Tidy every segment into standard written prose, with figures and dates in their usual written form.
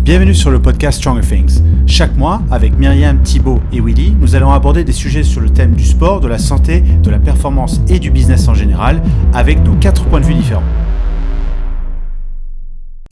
Bienvenue sur le podcast Stronger Things. Chaque mois, avec Myriam, Thibaut et Willy, nous allons aborder des sujets sur le thème du sport, de la santé, de la performance et du business en général, avec nos 4 points de vue différents.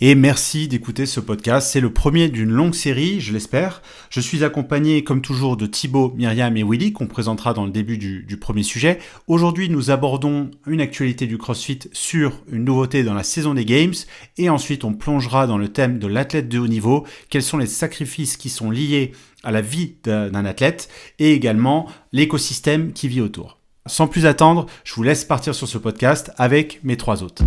Et merci d'écouter ce podcast, c'est le premier d'une longue série, je l'espère. Je suis accompagné comme toujours de Thibaut, Myriam et Willy, qu'on présentera dans le début du premier sujet. Aujourd'hui, nous abordons une actualité du CrossFit sur une nouveauté dans la saison des Games, et ensuite on plongera dans le thème de l'athlète de haut niveau, quels sont les sacrifices qui sont liés à la vie d'un athlète, et également l'écosystème qui vit autour. Sans plus attendre, je vous laisse partir sur ce podcast avec mes 3 hôtes.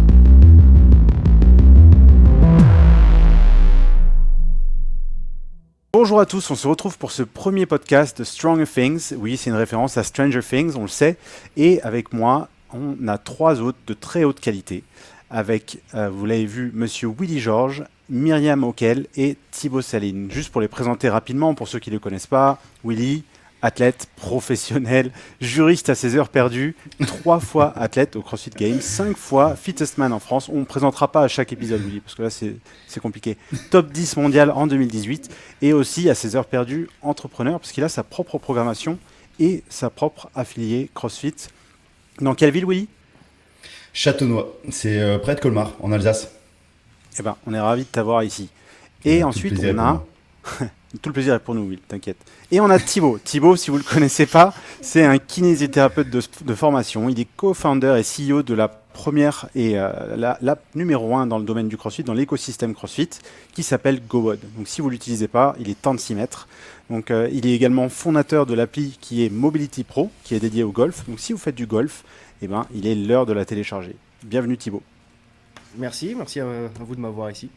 Bonjour à tous, on se retrouve pour ce premier podcast de Stronger Things. Oui, c'est une référence à Stranger Things, on le sait. Et avec moi, on a 3 hôtes de très haute qualité. Avec, vous l'avez vu, Monsieur Willy Georges, Myriam Auquel et Thibaut Saline. Juste pour les présenter rapidement, pour ceux qui ne le connaissent pas, Willy, athlète professionnel, juriste à ses heures perdues, 3 fois athlète au CrossFit Games, 5 fois fittest man en France. On ne présentera pas à chaque épisode, Willy, parce que là c'est compliqué. Top 10 mondial en 2018 et aussi à ses heures perdues entrepreneur, parce qu'il a sa propre programmation et sa propre affiliée CrossFit. Dans quelle ville, Willy ? Châtenois, c'est près de Colmar, en Alsace. Eh ben, on est ravis de t'avoir ici. Et ensuite, on a... Tout le plaisir est pour nous, Will, t'inquiète. Et on a Thibaut. Thibaut, si vous ne le connaissez pas, c'est un kinésithérapeute de formation. Il est co-founder et CEO de la première et l'app numéro 1 dans le domaine du CrossFit, dans l'écosystème CrossFit, qui s'appelle GoWOD. Donc si vous ne l'utilisez pas, il est temps de s'y mettre. Donc il est également fondateur de l'appli qui est Mobility Pro, qui est dédiée au golf. Donc si vous faites du golf, eh ben, il est l'heure de la télécharger. Bienvenue Thibaut. Merci à vous de m'avoir ici.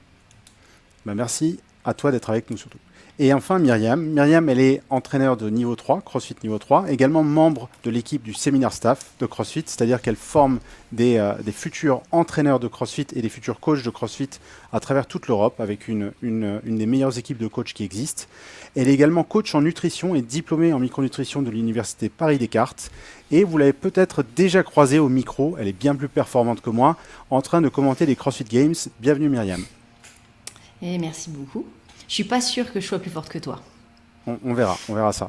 Ben, merci à toi d'être avec nous surtout. Et enfin Myriam. Myriam, elle est entraîneur de niveau 3, CrossFit niveau 3, également membre de l'équipe du séminaire staff de CrossFit, c'est-à-dire qu'elle forme des futurs entraîneurs de CrossFit et des futurs coachs de CrossFit à travers toute l'Europe avec une des meilleures équipes de coachs qui existent. Elle est également coach en nutrition et diplômée en micronutrition de l'université Paris-Descartes. Et vous l'avez peut-être déjà croisée au micro, elle est bien plus performante que moi, en train de commenter les CrossFit Games. Bienvenue Myriam. Et merci beaucoup. Je suis pas sûre que je sois plus forte que toi. On verra ça.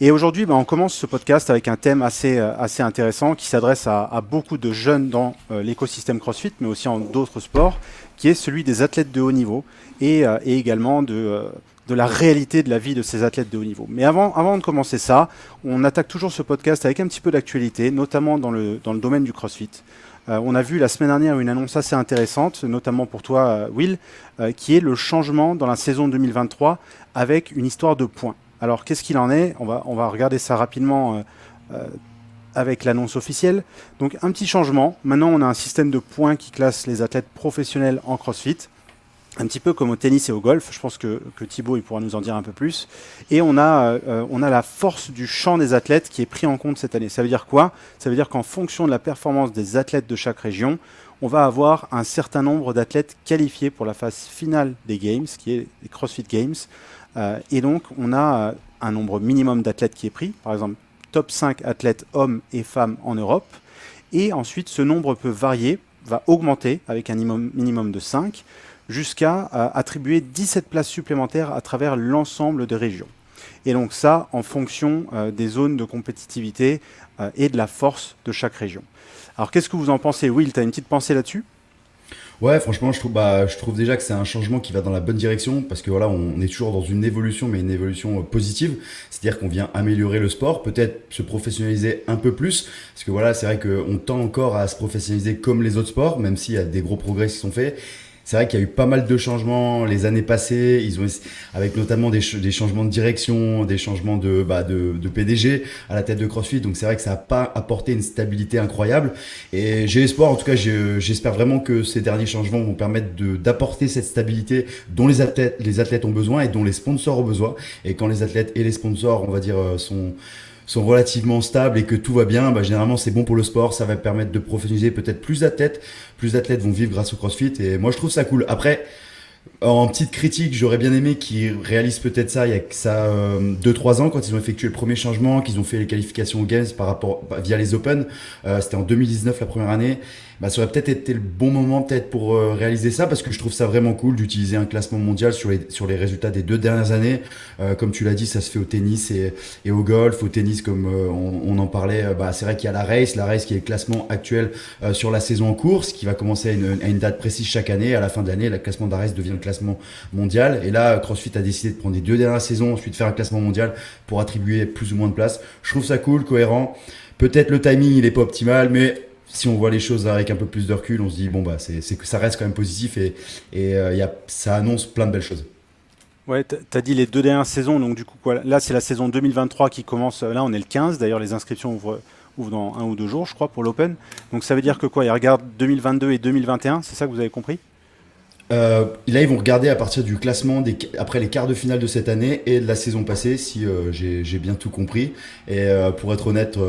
Et aujourd'hui, on commence ce podcast avec un thème assez intéressant qui s'adresse à beaucoup de jeunes dans l'écosystème CrossFit, mais aussi en d'autres sports, qui est celui des athlètes de haut niveau et également de la réalité de la vie de ces athlètes de haut niveau. Mais avant de commencer ça, on attaque toujours ce podcast avec un petit peu d'actualité, notamment dans le domaine du CrossFit. On a vu la semaine dernière une annonce assez intéressante, notamment pour toi, Will, qui est le changement dans la saison 2023 avec une histoire de points. Alors, qu'est-ce qu'il en est ? On va regarder ça rapidement avec l'annonce officielle. Donc, un petit changement. Maintenant, on a un système de points qui classe les athlètes professionnels en CrossFit. Un petit peu comme au tennis et au golf, je pense que Thibaut il pourra nous en dire un peu plus. Et on a la force du champ des athlètes qui est pris en compte cette année. Ça veut dire quoi ? Ça veut dire qu'en fonction de la performance des athlètes de chaque région, on va avoir un certain nombre d'athlètes qualifiés pour la phase finale des Games, qui est les CrossFit Games. Et donc, on a un nombre minimum d'athlètes qui est pris. Par exemple, top 5 athlètes hommes et femmes en Europe. Et ensuite, ce nombre peut varier, va augmenter avec un minimum de 5, jusqu'à attribuer 17 places supplémentaires à travers l'ensemble des régions. Et donc ça, en fonction des zones de compétitivité et de la force de chaque région. Alors qu'est-ce que vous en pensez ? Will, tu as une petite pensée là-dessus ? Ouais, franchement, je trouve déjà que c'est un changement qui va dans la bonne direction parce que voilà, on est toujours dans une évolution, mais une évolution positive. C'est-à-dire qu'on vient améliorer le sport, peut-être se professionnaliser un peu plus. Parce que voilà, c'est vrai qu'on tend encore à se professionnaliser comme les autres sports, même s'il y a des gros progrès qui sont faits. C'est vrai qu'il y a eu pas mal de changements les années passées, avec notamment des changements de direction, des changements de PDG à la tête de CrossFit. Donc c'est vrai que ça n'a pas apporté une stabilité incroyable. Et j'ai espoir, en tout cas, j'espère vraiment que ces derniers changements vont permettre d'apporter cette stabilité dont les athlètes ont besoin et dont les sponsors ont besoin. Et quand les athlètes et les sponsors, on va dire, sont relativement stables et que tout va bien, généralement c'est bon pour le sport, ça va permettre de professionnaliser peut-être plus d'athlètes vont vivre grâce au CrossFit et moi je trouve ça cool. Après, en petite critique, j'aurais bien aimé qu'ils réalisent peut-être ça il y a que ça 2-3 ans quand ils ont effectué le premier changement, qu'ils ont fait les qualifications aux Games via les Open, c'était en 2019 la première année bah, ça aurait peut-être été le bon moment peut-être pour réaliser ça, parce que je trouve ça vraiment cool d'utiliser un classement mondial sur les résultats des 2 dernières années. Comme tu l'as dit, ça se fait au tennis et au golf. Au tennis, comme on en parlait, bah, c'est vrai qu'il y a la race qui est le classement actuel sur la saison en cours, qui va commencer à une date précise chaque année. À la fin de l'année, le classement de la race devient le classement mondial. Et là, CrossFit a décidé de prendre les 2 dernières saisons, ensuite faire un classement mondial pour attribuer plus ou moins de place. Je trouve ça cool, cohérent. Peut-être le timing, il est pas optimal, mais si on voit les choses avec un peu plus de recul, on se dit bon bah c'est que ça reste quand même positif et ça annonce plein de belles choses. Ouais, t'as dit les 2 dernières saisons, donc du coup quoi, là c'est la saison 2023 qui commence, là on est le 15, d'ailleurs les inscriptions ouvrent dans 1 ou 2 jours je crois pour l'Open, donc ça veut dire que quoi, ils regardent 2022 et 2021, c'est ça que vous avez compris? Là, ils vont regarder à partir du classement après les quarts de finale de cette année et de la saison passée, si j'ai bien tout compris. Et pour être honnête,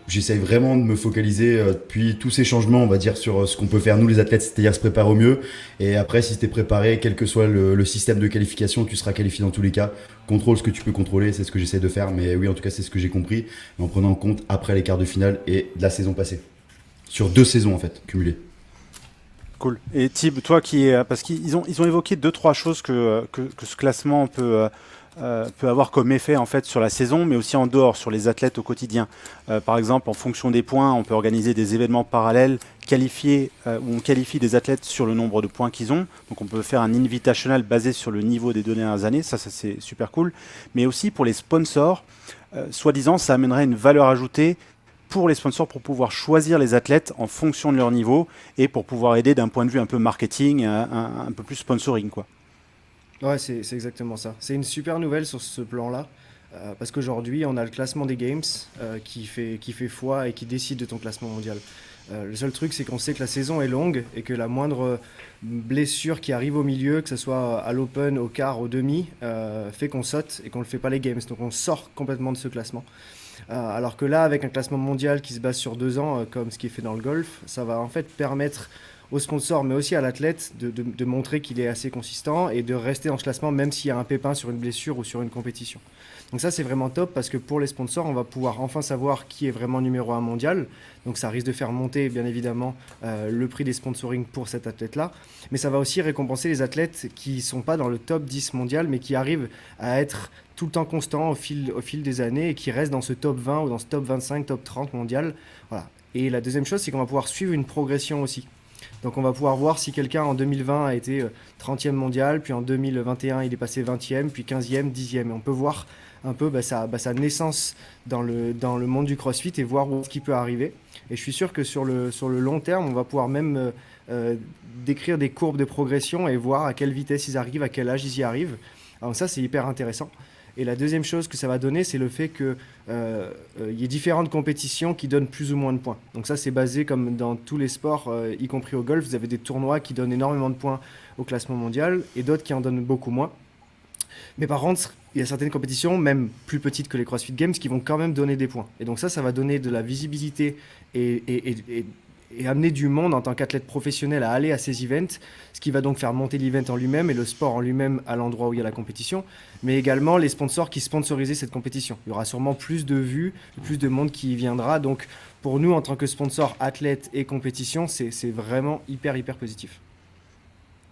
j'essaye vraiment de me focaliser depuis tous ces changements, on va dire, sur ce qu'on peut faire nous les athlètes, c'est-à-dire se préparer au mieux. Et après, si tu es préparé, quel que soit le système de qualification, tu seras qualifié dans tous les cas. Contrôle ce que tu peux contrôler, c'est ce que j'essaie de faire. Mais oui, en tout cas, c'est ce que j'ai compris, en prenant en compte après les quarts de finale et de la saison passée. Sur 2 saisons, en fait, cumulées. Cool. Et Thib, toi qui est, parce qu'ils ont évoqué 2, 3 choses que ce classement peut avoir comme effet en fait sur la saison, mais aussi en dehors, sur les athlètes au quotidien. Par exemple, en fonction des points, on peut organiser des événements parallèles, où on qualifie des athlètes sur le nombre de points qu'ils ont. Donc on peut faire un invitational basé sur le niveau des 2 dernières années, ça c'est super cool. Mais aussi pour les sponsors, soi-disant, ça amènerait une valeur ajoutée pour les sponsors pour pouvoir choisir les athlètes en fonction de leur niveau et pour pouvoir aider d'un point de vue un peu marketing, un peu plus sponsoring, quoi. Ouais, c'est exactement ça. C'est une super nouvelle sur ce plan-là, parce qu'aujourd'hui, on a le classement des Games qui fait foi et qui décide de ton classement mondial. Le seul truc, c'est qu'on sait que la saison est longue et que la moindre blessure qui arrive au milieu, que ce soit à l'Open, au quart, au demi, fait qu'on saute et qu'on ne fait pas les Games. Donc on sort complètement de ce classement. Alors que là, avec un classement mondial qui se base sur 2 ans, comme ce qui est fait dans le golf, ça va en fait permettre aux sponsors, mais aussi à l'athlète, de montrer qu'il est assez consistant et de rester dans ce classement, même s'il y a un pépin sur une blessure ou sur une compétition. Donc ça, c'est vraiment top parce que pour les sponsors, on va pouvoir enfin savoir qui est vraiment numéro 1 mondial. Donc ça risque de faire monter, bien évidemment, le prix des sponsoring pour cet athlète-là. Mais ça va aussi récompenser les athlètes qui ne sont pas dans le top 10 mondial, mais qui arrivent à être tout le temps constant au fil des années et qui restent dans ce top 20 ou dans ce top 25, top 30 mondial. Voilà. Et la deuxième chose, c'est qu'on va pouvoir suivre une progression aussi. Donc on va pouvoir voir si quelqu'un en 2020 a été 30e mondial, puis en 2021 il est passé 20e, puis 15e, 10e. Et on peut voir un peu sa naissance dans le monde du CrossFit et voir où est-ce qu'il peut arriver. Et je suis sûr que sur le long terme, on va pouvoir même décrire des courbes de progression et voir à quelle vitesse ils arrivent, à quel âge ils y arrivent. Alors ça, c'est hyper intéressant. Et la deuxième chose que ça va donner, c'est le fait qu'il y ait différentes compétitions qui donnent plus ou moins de points. Donc ça, c'est basé comme dans tous les sports, y compris au golf. Vous avez des tournois qui donnent énormément de points au classement mondial et d'autres qui en donnent beaucoup moins. Mais par contre, il y a certaines compétitions, même plus petites que les CrossFit Games, qui vont quand même donner des points. Et donc ça va donner de la visibilité et amener du monde en tant qu'athlète professionnel à aller à ces events, ce qui va donc faire monter l'event en lui-même et le sport en lui-même à l'endroit où il y a la compétition, mais également les sponsors qui sponsorisaient cette compétition. Il y aura sûrement plus de vues, plus de monde qui y viendra. Donc pour nous, en tant que sponsor, athlète et compétition, c'est vraiment hyper positif.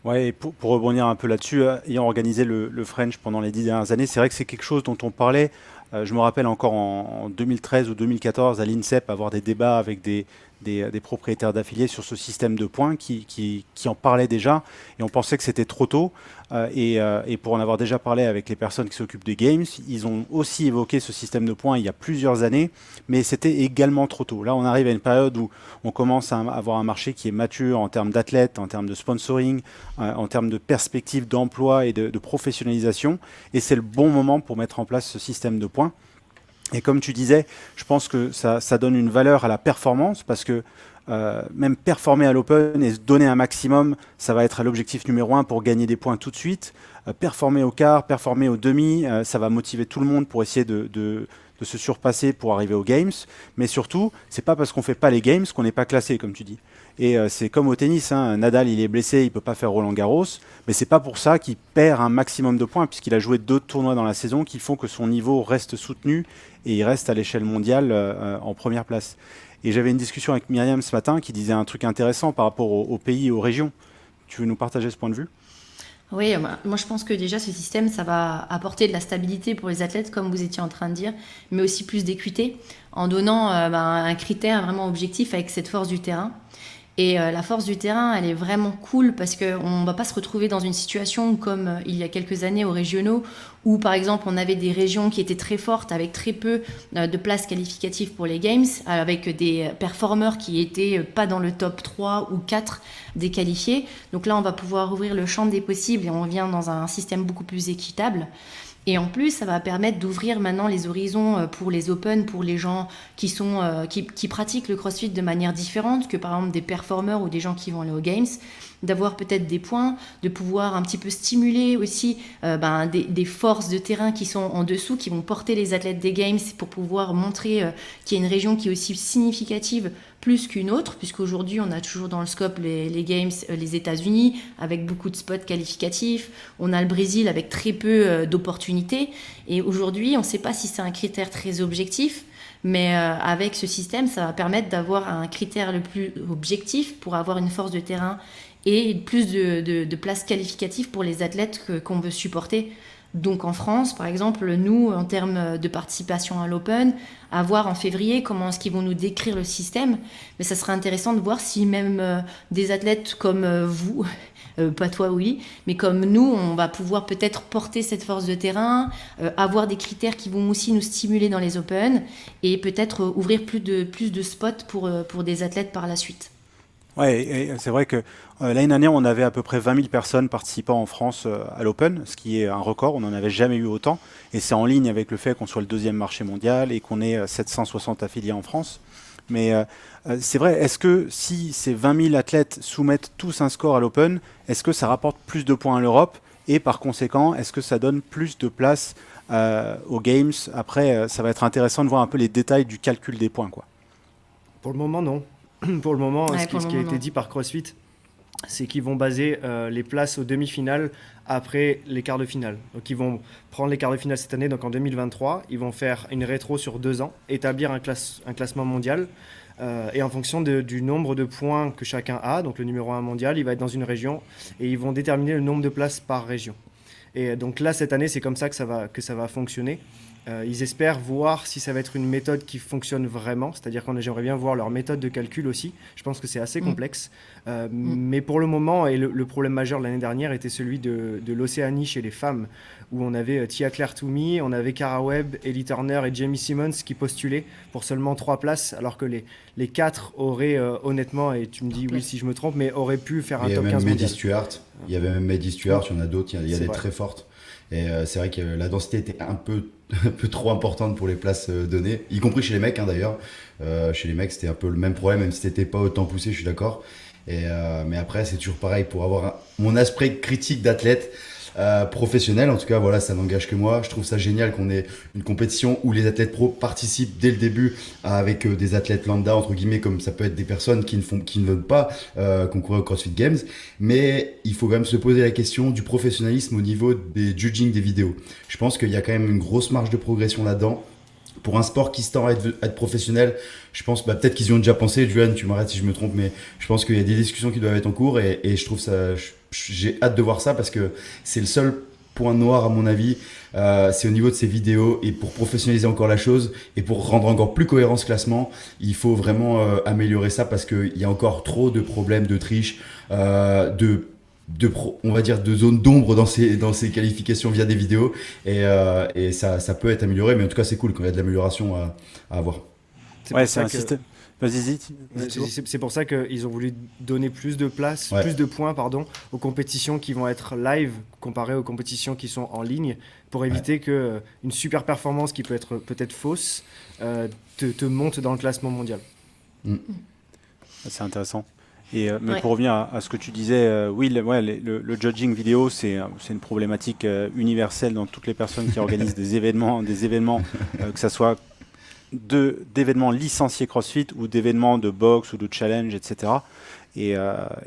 Ouais, et pour rebondir un peu là-dessus, ayant organisé le French pendant les 10 dernières années, c'est vrai que c'est quelque chose dont on parlait. Je me rappelle encore en 2013 ou 2014 à l'INSEP avoir des débats avec des propriétaires d'affiliés sur ce système de points qui en parlaient déjà et on pensait que c'était trop tôt. Et pour en avoir déjà parlé avec les personnes qui s'occupent des Games, ils ont aussi évoqué ce système de points il y a plusieurs années, mais c'était également trop tôt. Là, on arrive à une période où on commence à avoir un marché qui est mature en termes d'athlètes, en termes de sponsoring, en termes de perspectives d'emploi et de professionnalisation, et c'est le bon moment pour mettre en place ce système de points. Et comme tu disais, je pense que ça donne une valeur à la performance parce que même performer à l'Open et se donner un maximum, ça va être l'objectif numéro 1 pour gagner des points tout de suite. Performer au quart, performer au demi, ça va motiver tout le monde pour essayer de se surpasser pour arriver aux Games. Mais surtout, c'est pas parce qu'on fait pas les Games qu'on n'est pas classé, comme tu dis. Et c'est comme au tennis, hein, Nadal il est blessé, il peut pas faire Roland Garros, mais c'est pas pour ça qu'il perd un maximum de points puisqu'il a joué d'autres tournois dans la saison qui font que son niveau reste soutenu et il reste à l'échelle mondiale en première place. Et j'avais une discussion avec Myriam ce matin qui disait un truc intéressant par rapport aux pays et aux régions. Tu veux nous partager ce point de vue? Oui, moi je pense que déjà ce système, ça va apporter de la stabilité pour les athlètes, comme vous étiez en train de dire, mais aussi plus d'équité, en donnant un critère vraiment objectif avec cette force du terrain. Et la force du terrain, elle est vraiment cool parce qu'on ne va pas se retrouver dans une situation comme il y a quelques années aux régionaux où, par exemple, on avait des régions qui étaient très fortes avec très peu de places qualificatives pour les Games, avec des performeurs qui étaient pas dans le top 3 ou 4 des qualifiés. Donc là, on va pouvoir ouvrir le champ des possibles et on revient dans un système beaucoup plus équitable. Et en plus, ça va permettre d'ouvrir maintenant les horizons pour les Open, pour les gens qui pratiquent le CrossFit de manière différente que par exemple des performeurs ou des gens qui vont aller aux Games, d'avoir peut-être des points, de pouvoir un petit peu stimuler aussi des forces de terrain qui sont en dessous, qui vont porter les athlètes des Games pour pouvoir montrer qu'il y a une région qui est aussi significative plus qu'une autre, puisqu'aujourd'hui on a toujours dans le scope les Games, les États-Unis avec beaucoup de spots qualificatifs, on a le Brésil avec très peu d'opportunités, et aujourd'hui on ne sait pas si c'est un critère très objectif, mais avec ce système ça va permettre d'avoir un critère le plus objectif pour avoir une force de terrain et plus de places qualificatives pour les athlètes qu'on veut supporter. Donc en France, par exemple, nous, en termes de participation à l'Open, à voir en février comment est-ce qu'ils vont nous décrire le système. Mais ça serait intéressant de voir si même des athlètes comme vous, pas toi, oui, mais comme nous, on va pouvoir peut-être porter cette force de terrain, avoir des critères qui vont aussi nous stimuler dans les Open et peut-être ouvrir plus de spots pour des athlètes par la suite. Ouais, et c'est vrai que l'année dernière, on avait à peu près 20 000 personnes participant en France à l'Open, ce qui est un record. On n'en avait jamais eu autant. Et c'est en ligne avec le fait qu'on soit le deuxième marché mondial et qu'on ait 760 affiliés en France. Mais c'est vrai, est-ce que si ces 20 000 athlètes soumettent tous un score à l'Open, est-ce que ça rapporte plus de points à l'Europe? Et par conséquent, est-ce que ça donne plus de place aux Games? Après, ça va être intéressant de voir un peu les détails du calcul des points, quoi. Pour le moment, non. Pour le moment, Ouais, ce qui a été dit par CrossFit, c'est qu'ils vont baser les places aux demi-finales après les quarts de finale. Donc ils vont prendre les quarts de finale cette année, donc en 2023, ils vont faire une rétro sur 2 ans, établir un classement mondial, et en fonction du nombre de points que chacun a, donc le numéro 1 mondial, il va être dans une région, et ils vont déterminer le nombre de places par région. Et donc là, cette année, c'est comme ça que ça va fonctionner. Ils espèrent voir si ça va être une méthode qui fonctionne vraiment, c'est-à-dire qu'on j'aimerais bien voir leur méthode de calcul aussi. Je pense que c'est assez complexe. Mais pour le moment, et le problème majeur de l'année dernière était celui de l'Océanie chez les femmes, où on avait Tia-Claire Toomey, on avait Cara Webb, Ellie Turner et Jamie Simmons qui postulaient pour seulement 3 places, alors que les 4 auraient honnêtement, et tu me dis oui si je me trompe, mais auraient pu faire un top 15 mondial. Il y avait même Maddie Stewart, il y en a d'autres, il y a des vrai. très fortes. Et c'est vrai que la densité était un peu trop importante pour les places données, y compris chez les mecs d'ailleurs. Chez les mecs, c'était un peu le même problème, même si c'était pas autant poussé, je suis d'accord. Mais après, c'est toujours pareil, pour avoir mon aspect critique d'athlète professionnel, en tout cas, voilà, ça n'engage que moi. Je trouve ça génial qu'on ait une compétition où les athlètes pro participent dès le début avec des athlètes lambda, entre guillemets, comme ça peut être des personnes qui ne veulent pas concourir au CrossFit Games. Mais il faut quand même se poser la question du professionnalisme au niveau des judging des vidéos. Je pense qu'il y a quand même une grosse marge de progression là-dedans. Pour un sport qui se tend à être professionnel, je pense, peut-être qu'ils y ont déjà pensé, Juan, tu m'arrêtes si je me trompe, mais je pense qu'il y a des discussions qui doivent être en cours et je trouve ça, j'ai hâte de voir ça parce que c'est le seul point noir à mon avis, c'est au niveau de ces vidéos, et pour professionnaliser encore la chose et pour rendre encore plus cohérent ce classement, il faut vraiment améliorer ça parce qu'il y a encore trop de problèmes de triche, on va dire de zones d'ombre dans ces qualifications via des vidéos, et ça peut être amélioré, mais en tout cas c'est cool quand il y a de l'amélioration à avoir. Ouais, c'est un système. Vas-y, C'est pour ça qu'ils ont voulu donner plus de place, plus de points, aux compétitions qui vont être live comparées aux compétitions qui sont en ligne, pour éviter que une super performance qui peut être peut-être fausse te monte dans le classement mondial. C'est intéressant. Mais pour revenir à ce que tu disais, oui, le judging vidéo, c'est une problématique universelle dans toutes les personnes qui organisent des événements, que ça soit d'événements licenciés CrossFit ou d'événements de boxe ou de challenge, etc. Et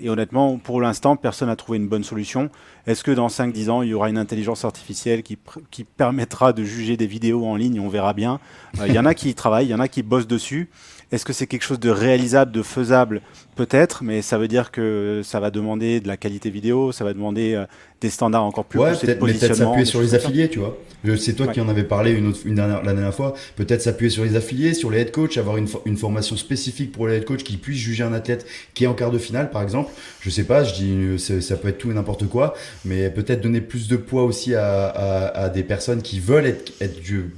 honnêtement, pour l'instant, personne n'a trouvé une bonne solution. Est-ce que dans 5-10 ans, il y aura une intelligence artificielle qui permettra de juger des vidéos en ligne? On verra bien. Il y en a qui y travaillent, il y en a qui bossent dessus. Est-ce que c'est quelque chose de réalisable, de faisable? Peut-être, mais ça veut dire que ça va demander de la qualité vidéo, ça va demander des standards encore plus poussés de peut-être, mais peut-être positionnement. s'appuyer des sur choses les comme ça. affiliés, tu vois. C'est toi qui en avais parlé la dernière fois. Peut-être s'appuyer sur les affiliés, sur les head coachs, avoir une formation spécifique pour les head coachs qui puissent juger un athlète qui est en quart de finale, par exemple. Je sais pas, je dis, ça peut être tout et n'importe quoi, mais peut-être donner plus de poids aussi à des personnes qui veulent être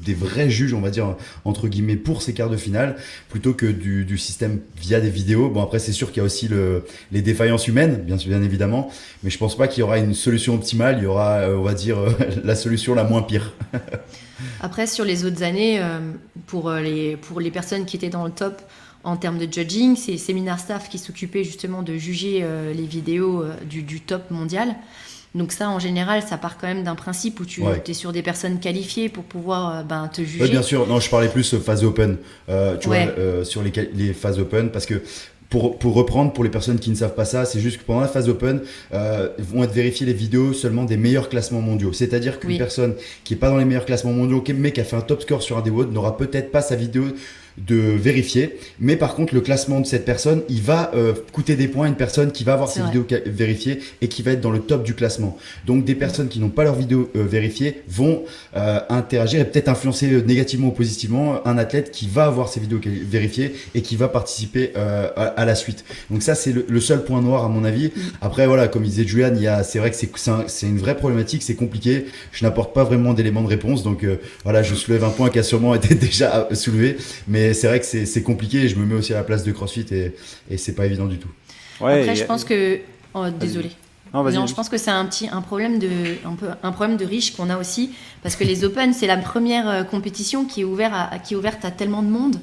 des vrais juges, on va dire, entre guillemets, pour ces quarts de finale, plutôt que du système via des vidéos. Bon, après, c'est sûr qu'il y a aussi les défaillances humaines, bien évidemment, mais je pense pas qu'il y aura une solution optimale. Il y aura, on va dire, la solution la moins pire. Après, sur les autres années, pour les personnes qui étaient dans le top en termes de judging, c'est Seminar Staff qui s'occupait justement de juger les vidéos du top mondial. Donc ça, en général, ça part quand même d'un principe où tu es sur des personnes qualifiées pour pouvoir te juger. Oui, bien sûr. Non, je parlais plus phase open, tu Ouais. vois, sur les phases open, parce que pour reprendre, pour les personnes qui ne savent pas ça, c'est juste que pendant la phase open, vont être vérifiées les vidéos seulement des meilleurs classements mondiaux. C'est-à-dire qu'une Oui. personne qui n'est pas dans les meilleurs classements mondiaux, mais qui a fait un top score sur un des WOD, n'aura peut-être pas sa vidéo de vérifier, mais par contre le classement de cette personne, il va coûter des points à une personne qui va avoir C'est ses vrai. vidéos vérifiées et qui va être dans le top du classement. Donc des personnes qui n'ont pas leurs vidéos vérifiées vont interagir et peut-être influencer négativement ou positivement un athlète qui va avoir ses vidéos vérifiées et qui va participer à la suite. Donc ça, c'est le seul point noir à mon avis. Après voilà, comme disait Julian, c'est vrai que c'est une vraie problématique, c'est compliqué. Je n'apporte pas vraiment d'éléments de réponse, donc voilà, je soulève un point qui a sûrement été déjà soulevé, mais c'est vrai que c'est compliqué et je me mets aussi à la place de CrossFit et c'est pas évident du tout. Ouais, Après, et- je pense que... Oh, désolé. Non, vas-y. Non, je pense que c'est un problème de riche qu'on a aussi, parce que les Open, c'est la première compétition qui est ouverte à tellement de monde.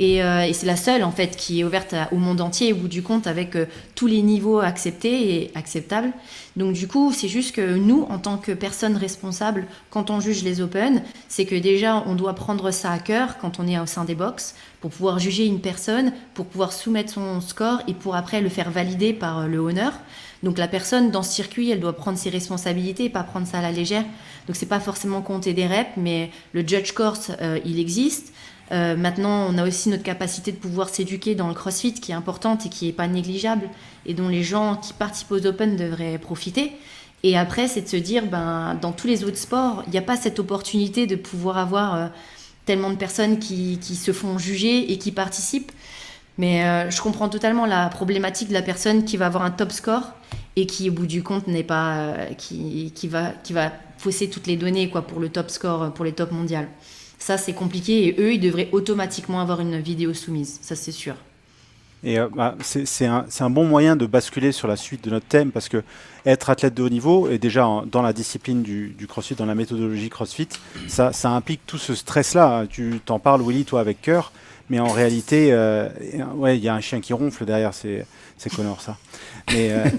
Et c'est la seule, en fait, qui est ouverte au monde entier, au bout du compte, avec tous les niveaux acceptés et acceptables. Donc, du coup, c'est juste que nous, en tant que personnes responsables, quand on juge les Open, c'est que déjà, on doit prendre ça à cœur quand on est au sein des box, pour pouvoir juger une personne, pour pouvoir soumettre son score et pour après le faire valider par le honneur. Donc, la personne, dans ce circuit, elle doit prendre ses responsabilités et pas prendre ça à la légère. Donc, c'est pas forcément compter des reps, mais le judge course, il existe. Maintenant, on a aussi notre capacité de pouvoir s'éduquer dans le CrossFit qui est importante et qui n'est pas négligeable et dont les gens qui participent aux Open devraient profiter. Et après, c'est de se dire, dans tous les autres sports, il n'y a pas cette opportunité de pouvoir avoir tellement de personnes qui se font juger et qui participent. Mais je comprends totalement la problématique de la personne qui va avoir un top score et qui, au bout du compte, n'est pas qui va fausser toutes les données quoi, pour le top score, pour les top mondiales. Ça, c'est compliqué et eux, ils devraient automatiquement avoir une vidéo soumise. Ça, c'est sûr. Et c'est un bon moyen de basculer sur la suite de notre thème parce que être athlète de haut niveau, et déjà dans la discipline du CrossFit, dans la méthodologie CrossFit, ça implique tout ce stress-là. Tu t'en parles, Willy, toi, avec cœur, mais en réalité, ouais, il y a un chien qui ronfle derrière, c'est Connor, ça.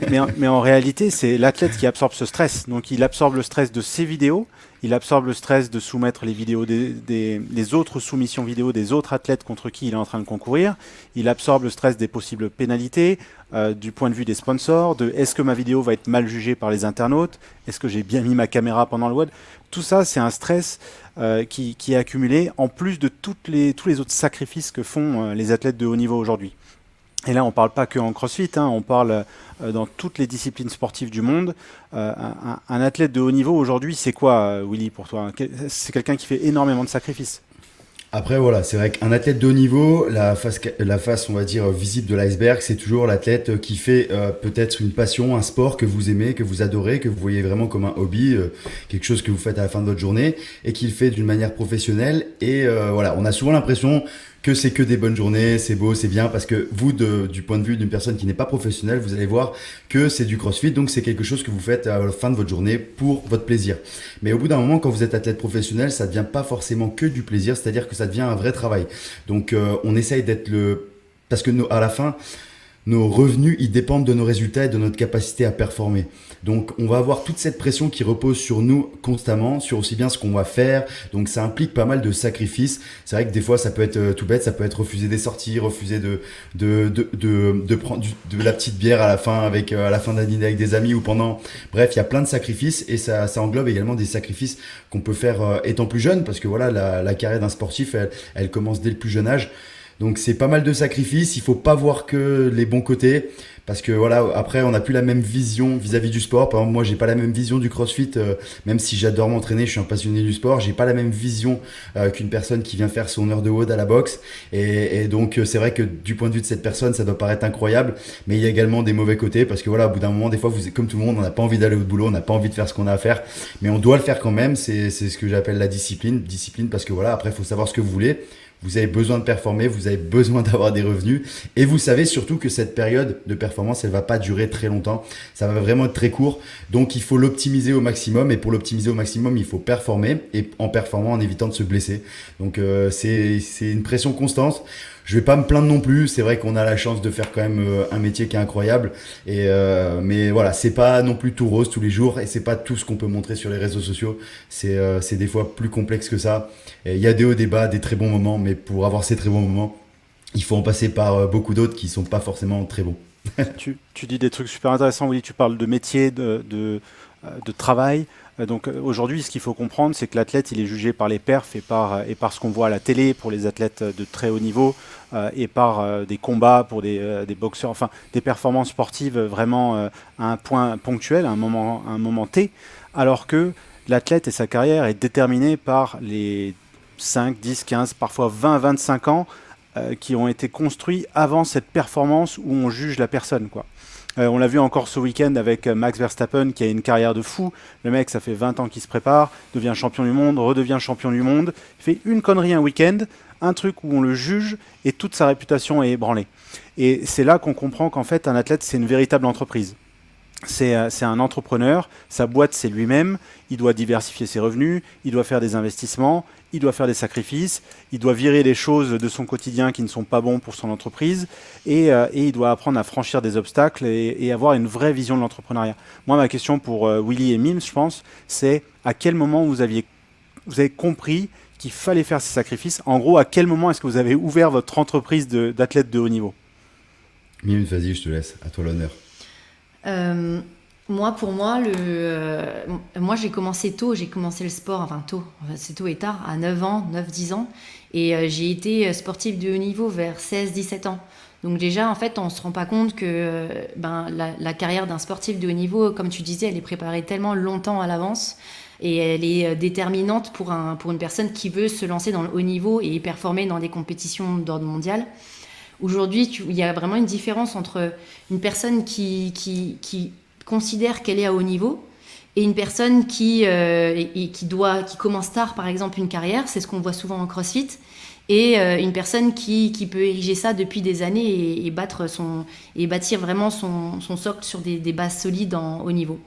Mais en réalité, c'est l'athlète qui absorbe ce stress. Donc, il absorbe le stress de ses vidéos, il absorbe le stress de soumettre les vidéos des autres soumissions vidéo des autres athlètes contre qui il est en train de concourir. Il absorbe le stress des possibles pénalités, du point de vue des sponsors, de est-ce que ma vidéo va être mal jugée par les internautes, est-ce que j'ai bien mis ma caméra pendant le WOD. Tout ça, c'est un stress qui est accumulé en plus de tous les autres sacrifices que font les athlètes de haut niveau aujourd'hui. Et là, on ne parle pas que en CrossFit, hein, on parle dans toutes les disciplines sportives du monde. Un athlète de haut niveau aujourd'hui, c'est quoi, Willy, pour toi? C'est quelqu'un qui fait énormément de sacrifices. Après, voilà, c'est vrai qu'un athlète de haut niveau, la face, on va dire, visible de l'iceberg, c'est toujours l'athlète qui fait peut-être une passion, un sport que vous aimez, que vous adorez, que vous voyez vraiment comme un hobby, quelque chose que vous faites à la fin de votre journée, et qui le fait d'une manière professionnelle. Et voilà, on a souvent l'impression que c'est que des bonnes journées, c'est beau, c'est bien, parce que vous, du point de vue d'une personne qui n'est pas professionnelle, vous allez voir que c'est du CrossFit, donc c'est quelque chose que vous faites à la fin de votre journée pour votre plaisir. Mais au bout d'un moment, quand vous êtes athlète professionnel, ça devient pas forcément que du plaisir, c'est-à-dire que ça devient un vrai travail. Donc on essaye d'être parce que à la fin, nos revenus, ils dépendent de nos résultats et de notre capacité à performer. Donc, on va avoir toute cette pression qui repose sur nous constamment, sur aussi bien ce qu'on va faire. Donc, ça implique pas mal de sacrifices. C'est vrai que des fois, ça peut être tout bête, ça peut être refuser des sorties, refuser de prendre de la petite bière à la fin à la fin d'un dîner avec des amis ou pendant. Bref, il y a plein de sacrifices et ça englobe également des sacrifices qu'on peut faire étant plus jeune parce que voilà, la carrière d'un sportif, elle commence dès le plus jeune âge. Donc c'est pas mal de sacrifices, il faut pas voir que les bons côtés. Parce que voilà, après, on n'a plus la même vision vis-à-vis du sport. Par exemple, moi, j'ai pas la même vision du CrossFit, même si j'adore m'entraîner, je suis un passionné du sport. J'ai pas la même vision qu'une personne qui vient faire son heure de WOD à la boxe. Et donc, c'est vrai que du point de vue de cette personne, ça doit paraître incroyable. Mais il y a également des mauvais côtés. Parce que voilà, au bout d'un moment, des fois, comme tout le monde, on n'a pas envie d'aller au boulot, on n'a pas envie de faire ce qu'on a à faire. Mais on doit le faire quand même. C'est ce que j'appelle la discipline. Discipline parce que voilà, après, il faut savoir ce que vous voulez. Vous avez besoin de performer, vous avez besoin d'avoir des revenus et vous savez surtout que cette période de performance, elle va pas durer très longtemps. Ça va vraiment être très court. Donc, il faut l'optimiser au maximum et pour l'optimiser au maximum, il faut performer et en performant, en évitant de se blesser. Donc, c'est une pression constante. Je vais pas me plaindre non plus. C'est vrai qu'on a la chance de faire quand même un métier qui est incroyable. Mais voilà, c'est pas non plus tout rose tous les jours et c'est pas tout ce qu'on peut montrer sur les réseaux sociaux. C'est des fois plus complexe que ça. Il y a des hauts, des bas, des très bons moments, mais pour avoir ces très bons moments, il faut en passer par beaucoup d'autres qui sont pas forcément très bons. Tu dis des trucs super intéressants, Willy. Tu parles de métier, de travail. Donc aujourd'hui, ce qu'il faut comprendre, c'est que l'athlète, il est jugé par les perfs et par ce qu'on voit à la télé pour les athlètes de très haut niveau et par des combats pour des boxeurs, enfin des performances sportives vraiment à un point ponctuel, à un moment T, alors que l'athlète et sa carrière est déterminée par les 5, 10, 15, parfois 20, 25 ans qui ont été construits avant cette performance où on juge la personne, quoi. On l'a vu encore ce week-end avec Max Verstappen qui a une carrière de fou. Le mec, ça fait 20 ans qu'il se prépare, devient champion du monde, redevient champion du monde. Il fait une connerie un week-end, un truc où on le juge et toute sa réputation est ébranlée. Et c'est là qu'on comprend qu'en fait, un athlète, c'est une véritable entreprise. C'est un entrepreneur, sa boîte c'est lui-même, il doit diversifier ses revenus, il doit faire des investissements, il doit faire des sacrifices, il doit virer les choses de son quotidien qui ne sont pas bons pour son entreprise et il doit apprendre à franchir des obstacles et avoir une vraie vision de l'entrepreneuriat. Moi, ma question pour Willy et Mims, je pense, c'est à quel moment vous avez compris qu'il fallait faire ces sacrifices. En gros, à quel moment est-ce que vous avez ouvert votre entreprise d'athlète de haut niveau? Mims, vas-y, je te laisse, à toi l'honneur. Pour moi, moi j'ai commencé tôt, j'ai commencé le sport, enfin tôt, c'est tôt et tard, à 9 ans, 9-10 ans, et j'ai été sportive de haut niveau vers 16-17 ans. Donc déjà, en fait, on ne se rend pas compte que la carrière d'un sportif de haut niveau, comme tu disais, elle est préparée tellement longtemps à l'avance, et elle est déterminante pour une personne qui veut se lancer dans le haut niveau et performer dans des compétitions d'ordre mondial. Aujourd'hui, il y a vraiment une différence entre une personne qui considère qu'elle est à haut niveau et une personne qui commence tard, par exemple, une carrière, c'est ce qu'on voit souvent en CrossFit, et une personne qui peut ériger ça depuis des années et bâtir vraiment son socle sur des bases solides en haut niveau.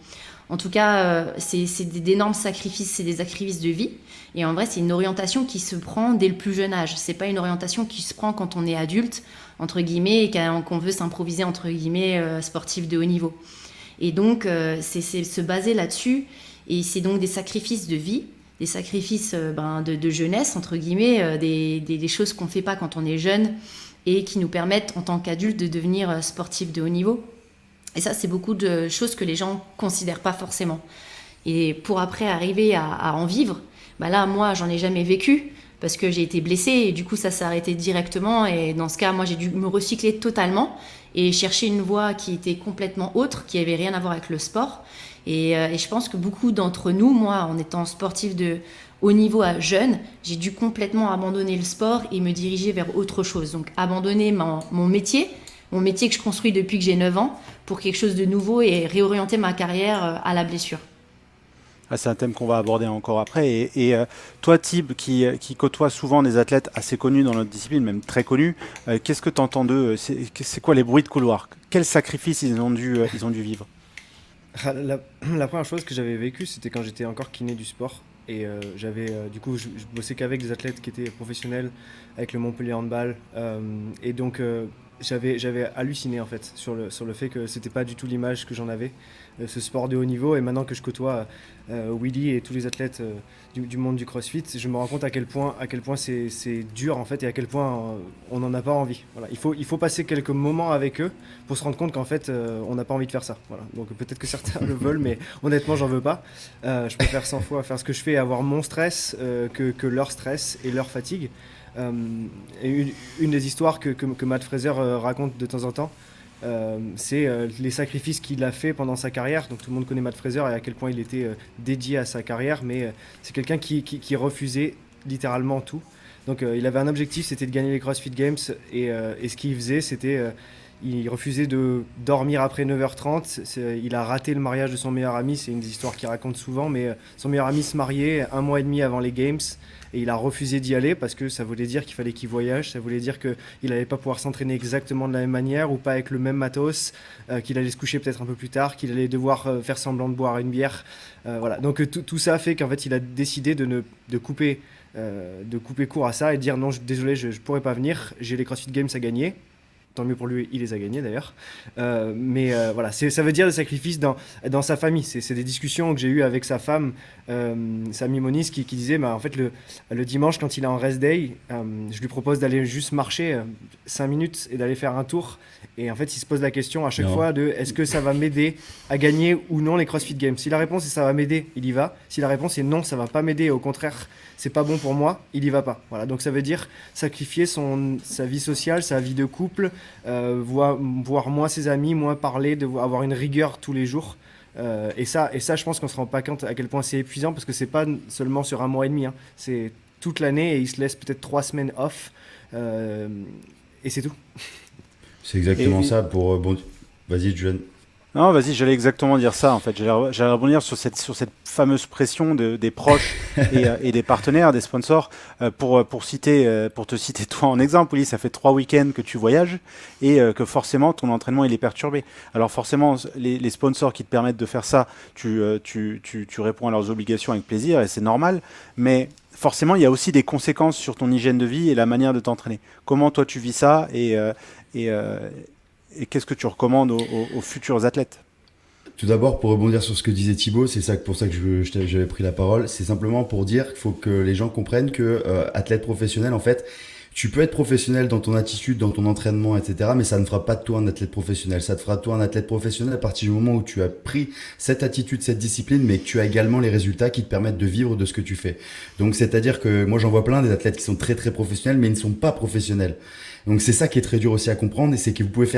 En tout cas, c'est d'énormes sacrifices, c'est des sacrifices de vie. Et en vrai, c'est une orientation qui se prend dès le plus jeune âge. C'est pas une orientation qui se prend quand on est adulte, entre guillemets, et qu'on veut s'improviser, entre guillemets, sportif de haut niveau. Et donc, c'est se baser là-dessus. Et c'est donc des sacrifices de vie, des sacrifices de jeunesse, entre guillemets, des choses qu'on ne fait pas quand on est jeune et qui nous permettent, en tant qu'adulte, de devenir sportif de haut niveau. Et ça, c'est beaucoup de choses que les gens ne considèrent pas forcément. Et pour après arriver à en vivre, là, moi, j'en ai jamais vécu parce que j'ai été blessée et du coup, ça s'est arrêté directement. Et dans ce cas, moi, j'ai dû me recycler totalement et chercher une voie qui était complètement autre, qui avait rien à voir avec le sport. Et je pense que beaucoup d'entre nous, moi, en étant sportif de haut niveau à jeune, j'ai dû complètement abandonner le sport et me diriger vers autre chose. Donc, abandonner mon métier que je construis depuis que j'ai 9 ans, pour quelque chose de nouveau et réorienter ma carrière à la blessure. C'est un thème qu'on va aborder encore après. Et toi, Thib, qui côtoie souvent des athlètes assez connus dans notre discipline, même très connus, qu'est-ce que tu entends d'eux? C'est quoi les bruits de couloir? Quels sacrifices ils ont dû vivre? La première chose que j'avais vécue, c'était quand j'étais encore kiné du sport. Et du coup, je bossais qu'avec des athlètes qui étaient professionnels, avec le Montpellier Handball. Et donc, j'avais halluciné en fait sur le fait que c'était pas du tout l'image que j'en avais, ce sport de haut niveau. Et maintenant que je côtoie Willy et tous les athlètes du monde du CrossFit, je me rends compte à quel point c'est dur en fait, et à quel point on n'en a pas envie. Voilà, il faut passer quelques moments avec eux pour se rendre compte qu'en fait on n'a pas envie de faire ça. Voilà. Donc peut-être que certains le veulent, mais honnêtement j'en veux pas. Je préfère 100 fois faire ce que je fais et avoir mon stress que leur stress et leur fatigue. Et une des histoires que Matt Fraser raconte de temps en temps, c'est les sacrifices qu'il a fait pendant sa carrière. Donc tout le monde connaît Matt Fraser et à quel point il était dédié à sa carrière, mais c'est quelqu'un qui refusait littéralement tout. Donc il avait un objectif, c'était de gagner les CrossFit Games, et ce qu'il faisait, c'était il refusait de dormir après 9h30. Il a raté le mariage de son meilleur ami, c'est une des histoires qu'il raconte souvent, mais son meilleur ami se mariait 1 mois et demi avant les Games, et il a refusé d'y aller parce que ça voulait dire qu'il fallait qu'il voyage, ça voulait dire qu'il n'allait pas pouvoir s'entraîner exactement de la même manière ou pas avec le même matos, qu'il allait se coucher peut-être un peu plus tard, qu'il allait devoir faire semblant de boire une bière. Voilà. Donc tout ça fait qu'en fait il a décidé de couper court à ça et de dire non, désolé, je pourrais pas venir, j'ai les CrossFit Games à gagner. Tant mieux pour lui, il les a gagnés d'ailleurs. Mais voilà, ça veut dire le sacrifice dans sa famille. C'est des discussions que j'ai eues avec sa femme, Samy Moniz, qui disait en fait, le dimanche, quand il est en rest day, je lui propose d'aller juste marcher 5 minutes et d'aller faire un tour. Et en fait, il se pose la question à chaque fois de est-ce que ça va m'aider à gagner ou non les CrossFit Games. Si la réponse est ça va m'aider, il y va. Si la réponse est non, ça va pas m'aider, au contraire, c'est pas bon pour moi, il y va pas. Voilà, donc ça veut dire sacrifier sa vie sociale, sa vie de couple, voir moins ses amis, moins parler, avoir une rigueur tous les jours. Et ça, je pense qu'on se rend pas compte à quel point c'est épuisant, parce que c'est pas seulement sur 1 mois et demi, hein. C'est toute l'année et il se laisse peut-être 3 semaines off, et c'est tout. C'est exactement ça pour... Bon, vas-y, Julian. Non, vas-y, j'allais exactement dire ça en fait. J'allais rebondir sur cette fameuse pression des proches et des partenaires, des sponsors. Pour te citer toi en exemple, oui, ça fait 3 week-ends que tu voyages et que forcément ton entraînement il est perturbé. Alors forcément, les sponsors qui te permettent de faire ça, tu réponds à leurs obligations avec plaisir et c'est normal. Mais forcément, il y a aussi des conséquences sur ton hygiène de vie et la manière de t'entraîner. Comment toi tu vis ça et qu'est-ce que tu recommandes aux futurs athlètes? Tout d'abord, pour rebondir sur ce que disait Thibaut, c'est pour ça que j'avais pris la parole. C'est simplement pour dire qu'il faut que les gens comprennent que athlète professionnel, en fait, tu peux être professionnel dans ton attitude, dans ton entraînement, etc. Mais ça ne fera pas de toi un athlète professionnel. Ça te fera de toi un athlète professionnel à partir du moment où tu as pris cette attitude, cette discipline, mais que tu as également les résultats qui te permettent de vivre de ce que tu fais. Donc, c'est-à-dire que moi, j'en vois plein des athlètes qui sont très, très professionnels, mais ils ne sont pas professionnels. Donc c'est ça qui est très dur aussi à comprendre, et c'est que vous pouvez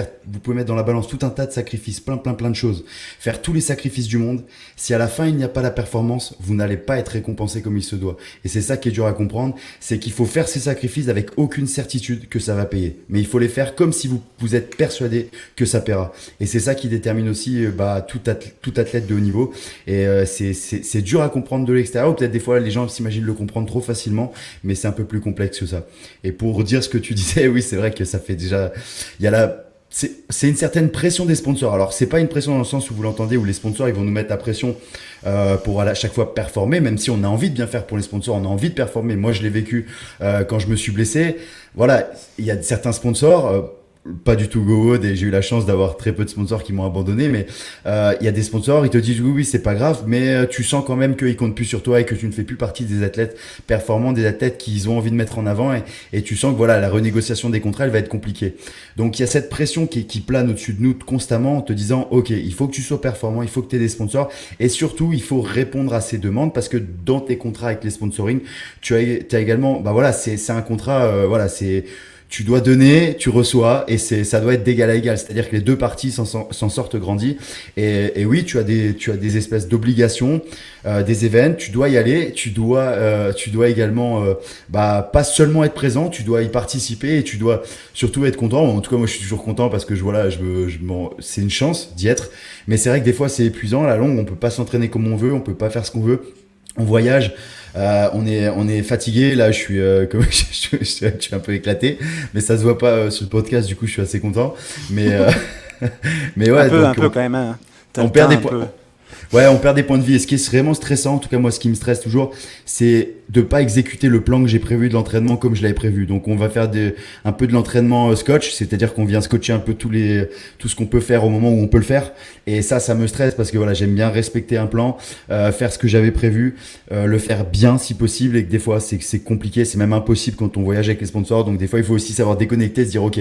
mettre dans la balance tout un tas de sacrifices, plein de choses, faire tous les sacrifices du monde. Si à la fin il n'y a pas la performance, vous n'allez pas être récompensé comme il se doit. Et c'est ça qui est dur à comprendre, c'est qu'il faut faire ces sacrifices avec aucune certitude que ça va payer. Mais il faut les faire comme si vous êtes persuadé que ça paiera. Et c'est ça qui détermine aussi tout athlète de haut niveau. Et c'est dur à comprendre de l'extérieur, ou peut-être des fois les gens s'imaginent le comprendre trop facilement, mais c'est un peu plus complexe que ça. Et pour dire ce que tu disais, oui, c'est vrai que ça fait déjà, c'est une certaine pression des sponsors. Alors c'est pas une pression dans le sens où vous l'entendez, où les sponsors ils vont nous mettre la pression pour à chaque fois performer, même si on a envie de bien faire pour les sponsors, on a envie de performer. Moi je l'ai vécu quand je me suis blessé. Voilà, il y a certains sponsors. Pas du tout GoWood, et j'ai eu la chance d'avoir très peu de sponsors qui m'ont abandonné, mais il y a des sponsors, ils te disent oui c'est pas grave, mais tu sens quand même qu'ils comptent plus sur toi et que tu ne fais plus partie des athlètes performants, des athlètes qu'ils ont envie de mettre en avant, et tu sens que voilà, la renégociation des contrats elle va être compliquée. Donc il y a cette pression qui plane au-dessus de nous constamment en te disant ok, il faut que tu sois performant, il faut que tu aies des sponsors, et surtout il faut répondre à ces demandes, parce que dans tes contrats avec les sponsoring, tu as également c'est un contrat, tu dois donner, tu reçois, et ça doit être d'égal à égal. C'est-à-dire que les deux parties s'en sortent grandis. Et oui, tu as des espèces d'obligations, des événements. Tu dois y aller. Tu dois également, pas seulement être présent. Tu dois y participer, et tu dois surtout être content. En tout cas, moi, je suis toujours content parce que c'est une chance d'y être. Mais c'est vrai que des fois, c'est épuisant. À la longue, on peut pas s'entraîner comme on veut. On peut pas faire ce qu'on veut. On voyage. On est fatigué. Là, je suis un peu éclaté, mais ça se voit pas sur le podcast. Du coup, je suis assez content. Mais ouais, un peu quand même. Hein. On perd des points. Ouais, on perd des points de vie. Et ce qui est vraiment stressant, en tout cas moi, ce qui me stresse toujours, c'est de pas exécuter le plan que j'ai prévu de l'entraînement comme je l'avais prévu. Donc on va faire un peu de l'entraînement scotch, c'est-à-dire qu'on vient scotcher un peu tout ce qu'on peut faire au moment où on peut le faire. Et ça me stresse parce que voilà, j'aime bien respecter un plan, faire ce que j'avais prévu, le faire bien si possible, et que des fois c'est compliqué, c'est même impossible quand on voyage avec les sponsors. Donc des fois il faut aussi savoir déconnecter, se dire ok,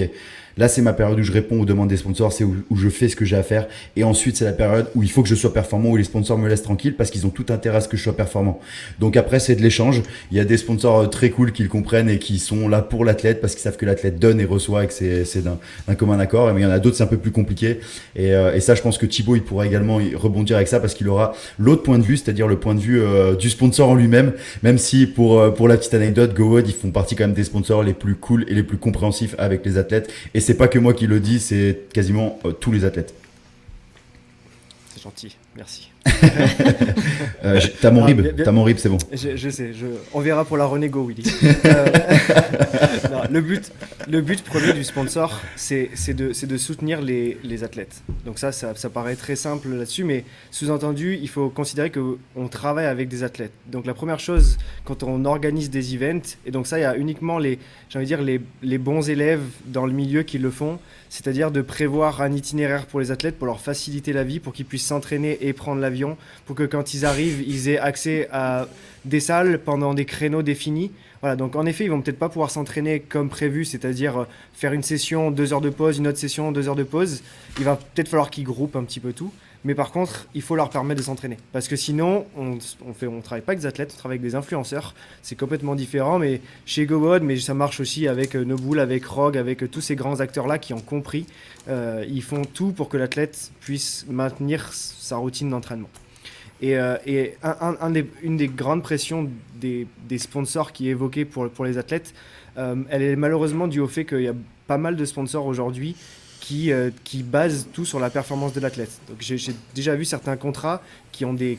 là c'est ma période où je réponds aux demandes des sponsors, c'est où je fais ce que j'ai à faire, et ensuite c'est la période où il faut que je sois performant, où les sponsors me laissent tranquille parce qu'ils ont tout intérêt à ce que je sois performant. Donc après, c'est de l'échange. Il y a des sponsors très cool qui le comprennent et qui sont là pour l'athlète parce qu'ils savent que l'athlète donne et reçoit et que c'est d'un commun accord. Mais il y en a d'autres, c'est un peu plus compliqué. Et ça, je pense que Thibaut, il pourra également y rebondir avec ça parce qu'il aura l'autre point de vue, c'est-à-dire le point de vue du sponsor en lui-même. Même si pour la petite anecdote, GoWOD, ils font partie quand même des sponsors les plus cool et les plus compréhensifs avec les athlètes. Et c'est pas que moi qui le dis, c'est quasiment tous les athlètes. C'est gentil, merci. T'as mon rib, c'est bon. Je sais, on verra pour la renégo, Willy. Non, le but premier du sponsor, c'est de soutenir les athlètes. Donc ça paraît très simple là-dessus, mais sous-entendu, il faut considérer qu'on travaille avec des athlètes. Donc la première chose, quand on organise des events, et donc ça, il y a uniquement les bons élèves dans le milieu qui le font, c'est-à-dire de prévoir un itinéraire pour les athlètes, pour leur faciliter la vie, pour qu'ils puissent s'entraîner et prendre l'avion, pour que quand ils arrivent, ils aient accès à des salles pendant des créneaux définis. Voilà, donc en effet, ils vont peut-être pas pouvoir s'entraîner comme prévu, c'est-à-dire faire une session, 2 heures de pause, une autre session, 2 heures de pause. Il va peut-être falloir qu'ils groupent un petit peu tout. Mais par contre, il faut leur permettre de s'entraîner. Parce que sinon, on travaille pas avec des athlètes, on travaille avec des influenceurs. C'est complètement différent, mais chez GoWOD, mais ça marche aussi avec Nobull, avec Rogue, avec tous ces grands acteurs-là qui ont compris. Ils font tout pour que l'athlète puisse maintenir sa routine d'entraînement. Et une des grandes pressions des sponsors qui est évoquée pour les athlètes, elle est malheureusement due au fait qu'il y a pas mal de sponsors aujourd'hui qui basent tout sur la performance de l'athlète. Donc j'ai déjà vu certains contrats qui ont des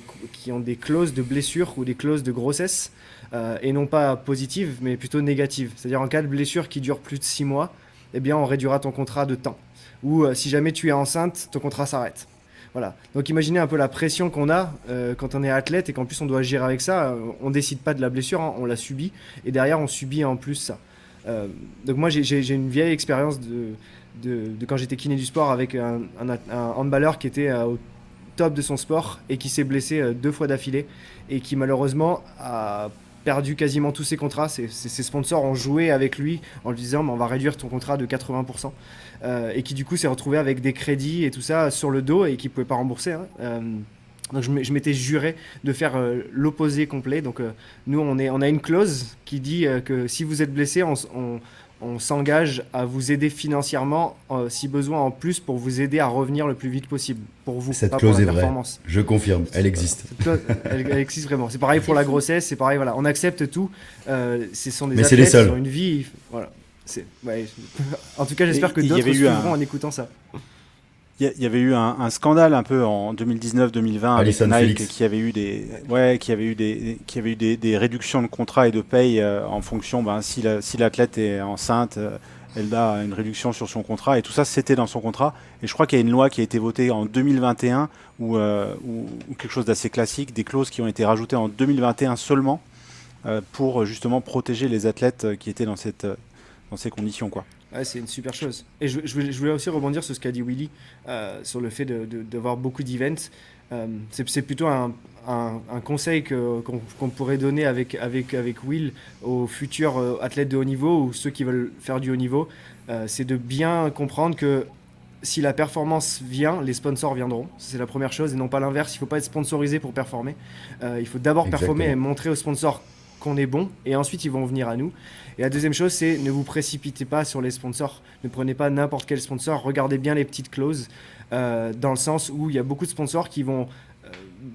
clauses de blessure ou des clauses de grossesse, et non pas positives, mais plutôt négatives. C'est-à-dire en cas de blessure qui dure plus de 6 mois, eh bien on réduira ton contrat de temps. Ou si jamais tu es enceinte, ton contrat s'arrête. Voilà. Donc imaginez un peu la pression qu'on a quand on est athlète et qu'en plus on doit gérer avec ça. On ne décide pas de la blessure, hein, on la subit, et derrière on subit en plus ça. Donc moi j'ai une vieille expérience de quand j'étais kiné du sport avec un handballeur qui était au top de son sport et qui s'est blessé 2 fois d'affilée et qui malheureusement a perdu quasiment tous ses contrats. Ses sponsors ont joué avec lui en lui disant on va réduire ton contrat de 80%, et qui du coup s'est retrouvé avec des crédits et tout ça sur le dos et qui ne pouvait pas rembourser, hein. Donc je m'étais juré de faire l'opposé complet. Donc nous on a une clause qui dit que si vous êtes blessé, on s'engage à vous aider financièrement, si besoin en plus, pour vous aider à revenir le plus vite possible. Pour vous, cette pas clause pour la est vraie. performance. Je confirme, elle existe. Cette clause, elle existe vraiment. C'est pareil pour la grossesse, c'est pareil. Voilà, on accepte tout. Ce sont des Mais c'est athlètes les seuls. qui ont une vie. Voilà. Ouais. En tout cas, j'espère que il y d'autres avait eu suivront en écoutant ça. Il y avait eu un scandale un peu en 2019-2020 avec Allyson Nike Felix. qui avait eu des réductions de contrats et de paye en fonction, si l'athlète est enceinte, elle a une réduction sur son contrat, et tout ça c'était dans son contrat. Et je crois qu'il y a une loi qui a été votée en 2021 ou quelque chose d'assez classique, des clauses qui ont été rajoutées en 2021 seulement pour justement protéger les athlètes qui étaient dans ces conditions, quoi. Ouais, c'est une super chose. Et je voulais aussi rebondir sur ce qu'a dit Willy, sur le fait d'avoir beaucoup d'events. C'est plutôt un conseil qu'on pourrait donner avec Will aux futurs athlètes de haut niveau ou ceux qui veulent faire du haut niveau. C'est de bien comprendre que si la performance vient, les sponsors viendront. C'est la première chose et non pas l'inverse. Il ne faut pas être sponsorisé pour performer. Il faut d'abord performer et montrer aux sponsors qu'on est bon, et ensuite ils vont venir à nous. Et la deuxième chose, c'est ne vous précipitez pas sur les sponsors, ne prenez pas n'importe quel sponsor, regardez bien les petites clauses, dans le sens où il y a beaucoup de sponsors qui vont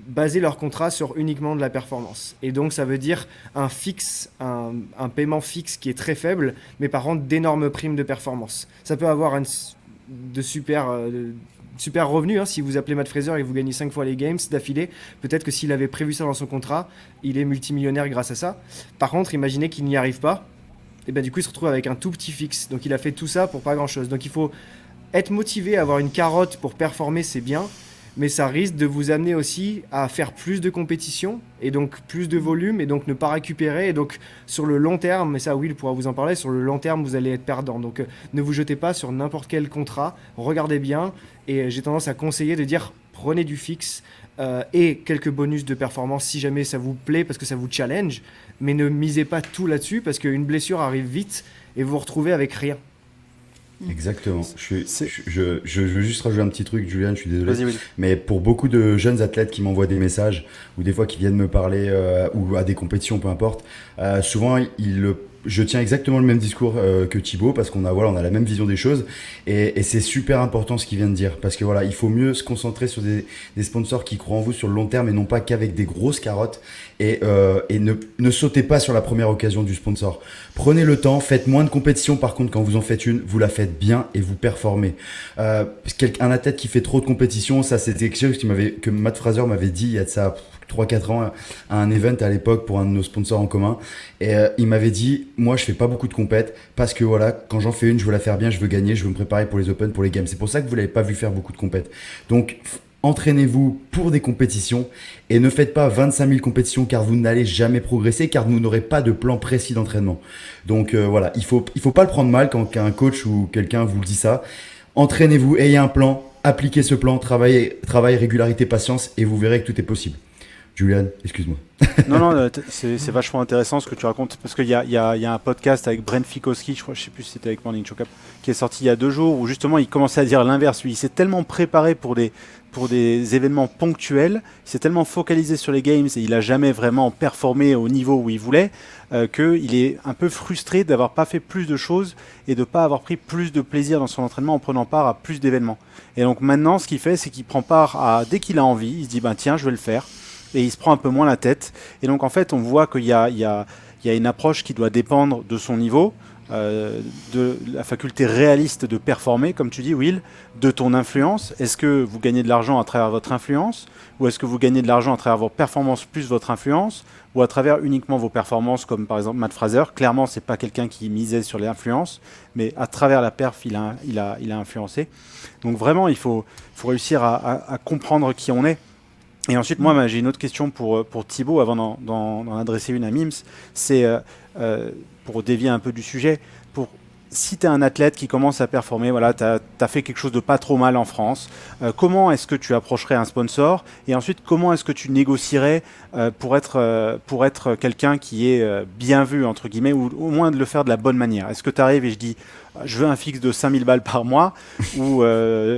baser leur contrat sur uniquement de la performance, et donc ça veut dire un paiement fixe qui est très faible, mais par contre d'énormes primes de performance. Ça peut avoir de super revenu, hein. Si vous appelez Matt Fraser et vous gagnez 5 fois les games d'affilée, peut-être que s'il avait prévu ça dans son contrat, il est multimillionnaire grâce à ça. Par contre, imaginez qu'il n'y arrive pas, et bien du coup il se retrouve avec un tout petit fixe. Donc il a fait tout ça pour pas grand chose. Donc il faut être motivé, avoir une carotte pour performer, c'est bien, mais ça risque de vous amener aussi à faire plus de compétition et donc plus de volume et donc ne pas récupérer, et donc sur le long terme, et ça Will pourra vous en parler, sur le long terme vous allez être perdant. Donc ne vous jetez pas sur n'importe quel contrat, regardez bien, et j'ai tendance à conseiller de dire prenez du fixe et quelques bonus de performance si jamais ça vous plaît parce que ça vous challenge, mais ne misez pas tout là-dessus parce qu'une blessure arrive vite et vous vous retrouvez avec rien. Exactement. C'est- Je veux juste rajouter un petit truc, Julian, je suis désolé. Vas-y, vas-y. Mais pour beaucoup de jeunes athlètes qui m'envoient des messages, ou des fois qui viennent me parler, ou à des compétitions, peu importe, souvent je tiens exactement le même discours que Thibaut, parce on a la même vision des choses, et c'est super important ce qu'il vient de dire, parce que voilà, il faut mieux se concentrer sur des sponsors qui croient en vous sur le long terme, et non pas qu'avec des grosses carottes, et ne sautez pas sur la première occasion du sponsor. Prenez le temps, faites moins de compétitions, par contre quand vous en faites une, vous la faites bien et vous performez. Un athlète qui fait trop de compétitions, ça c'était quelque chose que Matt Fraser m'avait dit il y a de ça 3-4 ans à un event à l'époque pour un de nos sponsors en commun, et il m'avait dit, moi je fais pas beaucoup de compètes parce que voilà, quand j'en fais une, je veux la faire bien, je veux gagner, je veux me préparer pour les Open, pour les Games. C'est pour ça que vous l'avez pas vu faire beaucoup de compètes. Donc entraînez-vous pour des compétitions et ne faites pas 25 000 compétitions, car vous n'allez jamais progresser, car vous n'aurez pas de plan précis d'entraînement. Donc voilà, il faut pas le prendre mal quand un coach ou quelqu'un vous le dit ça. Entraînez-vous, ayez un plan, appliquez ce plan, travail, régularité, patience, et vous verrez que tout est possible. Julian, excuse-moi. Non, non, c'est vachement intéressant ce que tu racontes, parce qu'il y a un podcast avec Brent Fikowski, je sais plus si c'était avec Morning Show Cap, qui est sorti il y a 2 jours, où justement il commençait à dire l'inverse. Lui, il s'est tellement préparé pour des événements ponctuels, il s'est tellement focalisé sur les games, et il a jamais vraiment performé au niveau où il voulait, qu'il est un peu frustré d'avoir pas fait plus de choses et de pas avoir pris plus de plaisir dans son entraînement en prenant part à plus d'événements. Et donc maintenant, ce qu'il fait, c'est qu'il prend part à, dès qu'il a envie, il se dit, ben tiens, je vais le faire. Et il se prend un peu moins la tête. Et donc en fait, on voit qu'il y a une approche qui doit dépendre de son niveau, de la faculté réaliste de performer, comme tu dis, Will, de ton influence. Est-ce que vous gagnez de l'argent à travers votre influence, ou est-ce que vous gagnez de l'argent à travers vos performances plus votre influence, ou à travers uniquement vos performances, comme par exemple Matt Fraser. Clairement, c'est pas quelqu'un qui misait sur l'influence, mais à travers la perf, il a influencé. Donc vraiment, il faut réussir à comprendre qui on est. Et ensuite, moi, j'ai une autre question pour Thibaut, avant d'en adresser une à Mims. C'est pour dévier un peu du sujet. Si tu es un athlète qui commence à performer, voilà, tu as fait quelque chose de pas trop mal en France, comment est-ce que tu approcherais un sponsor? Et ensuite, comment est-ce que tu négocierais pour être quelqu'un qui est bien vu, entre guillemets, ou au moins de le faire de la bonne manière? Est-ce que tu arrives et je dis, je veux un fixe de 5000 balles par mois, ou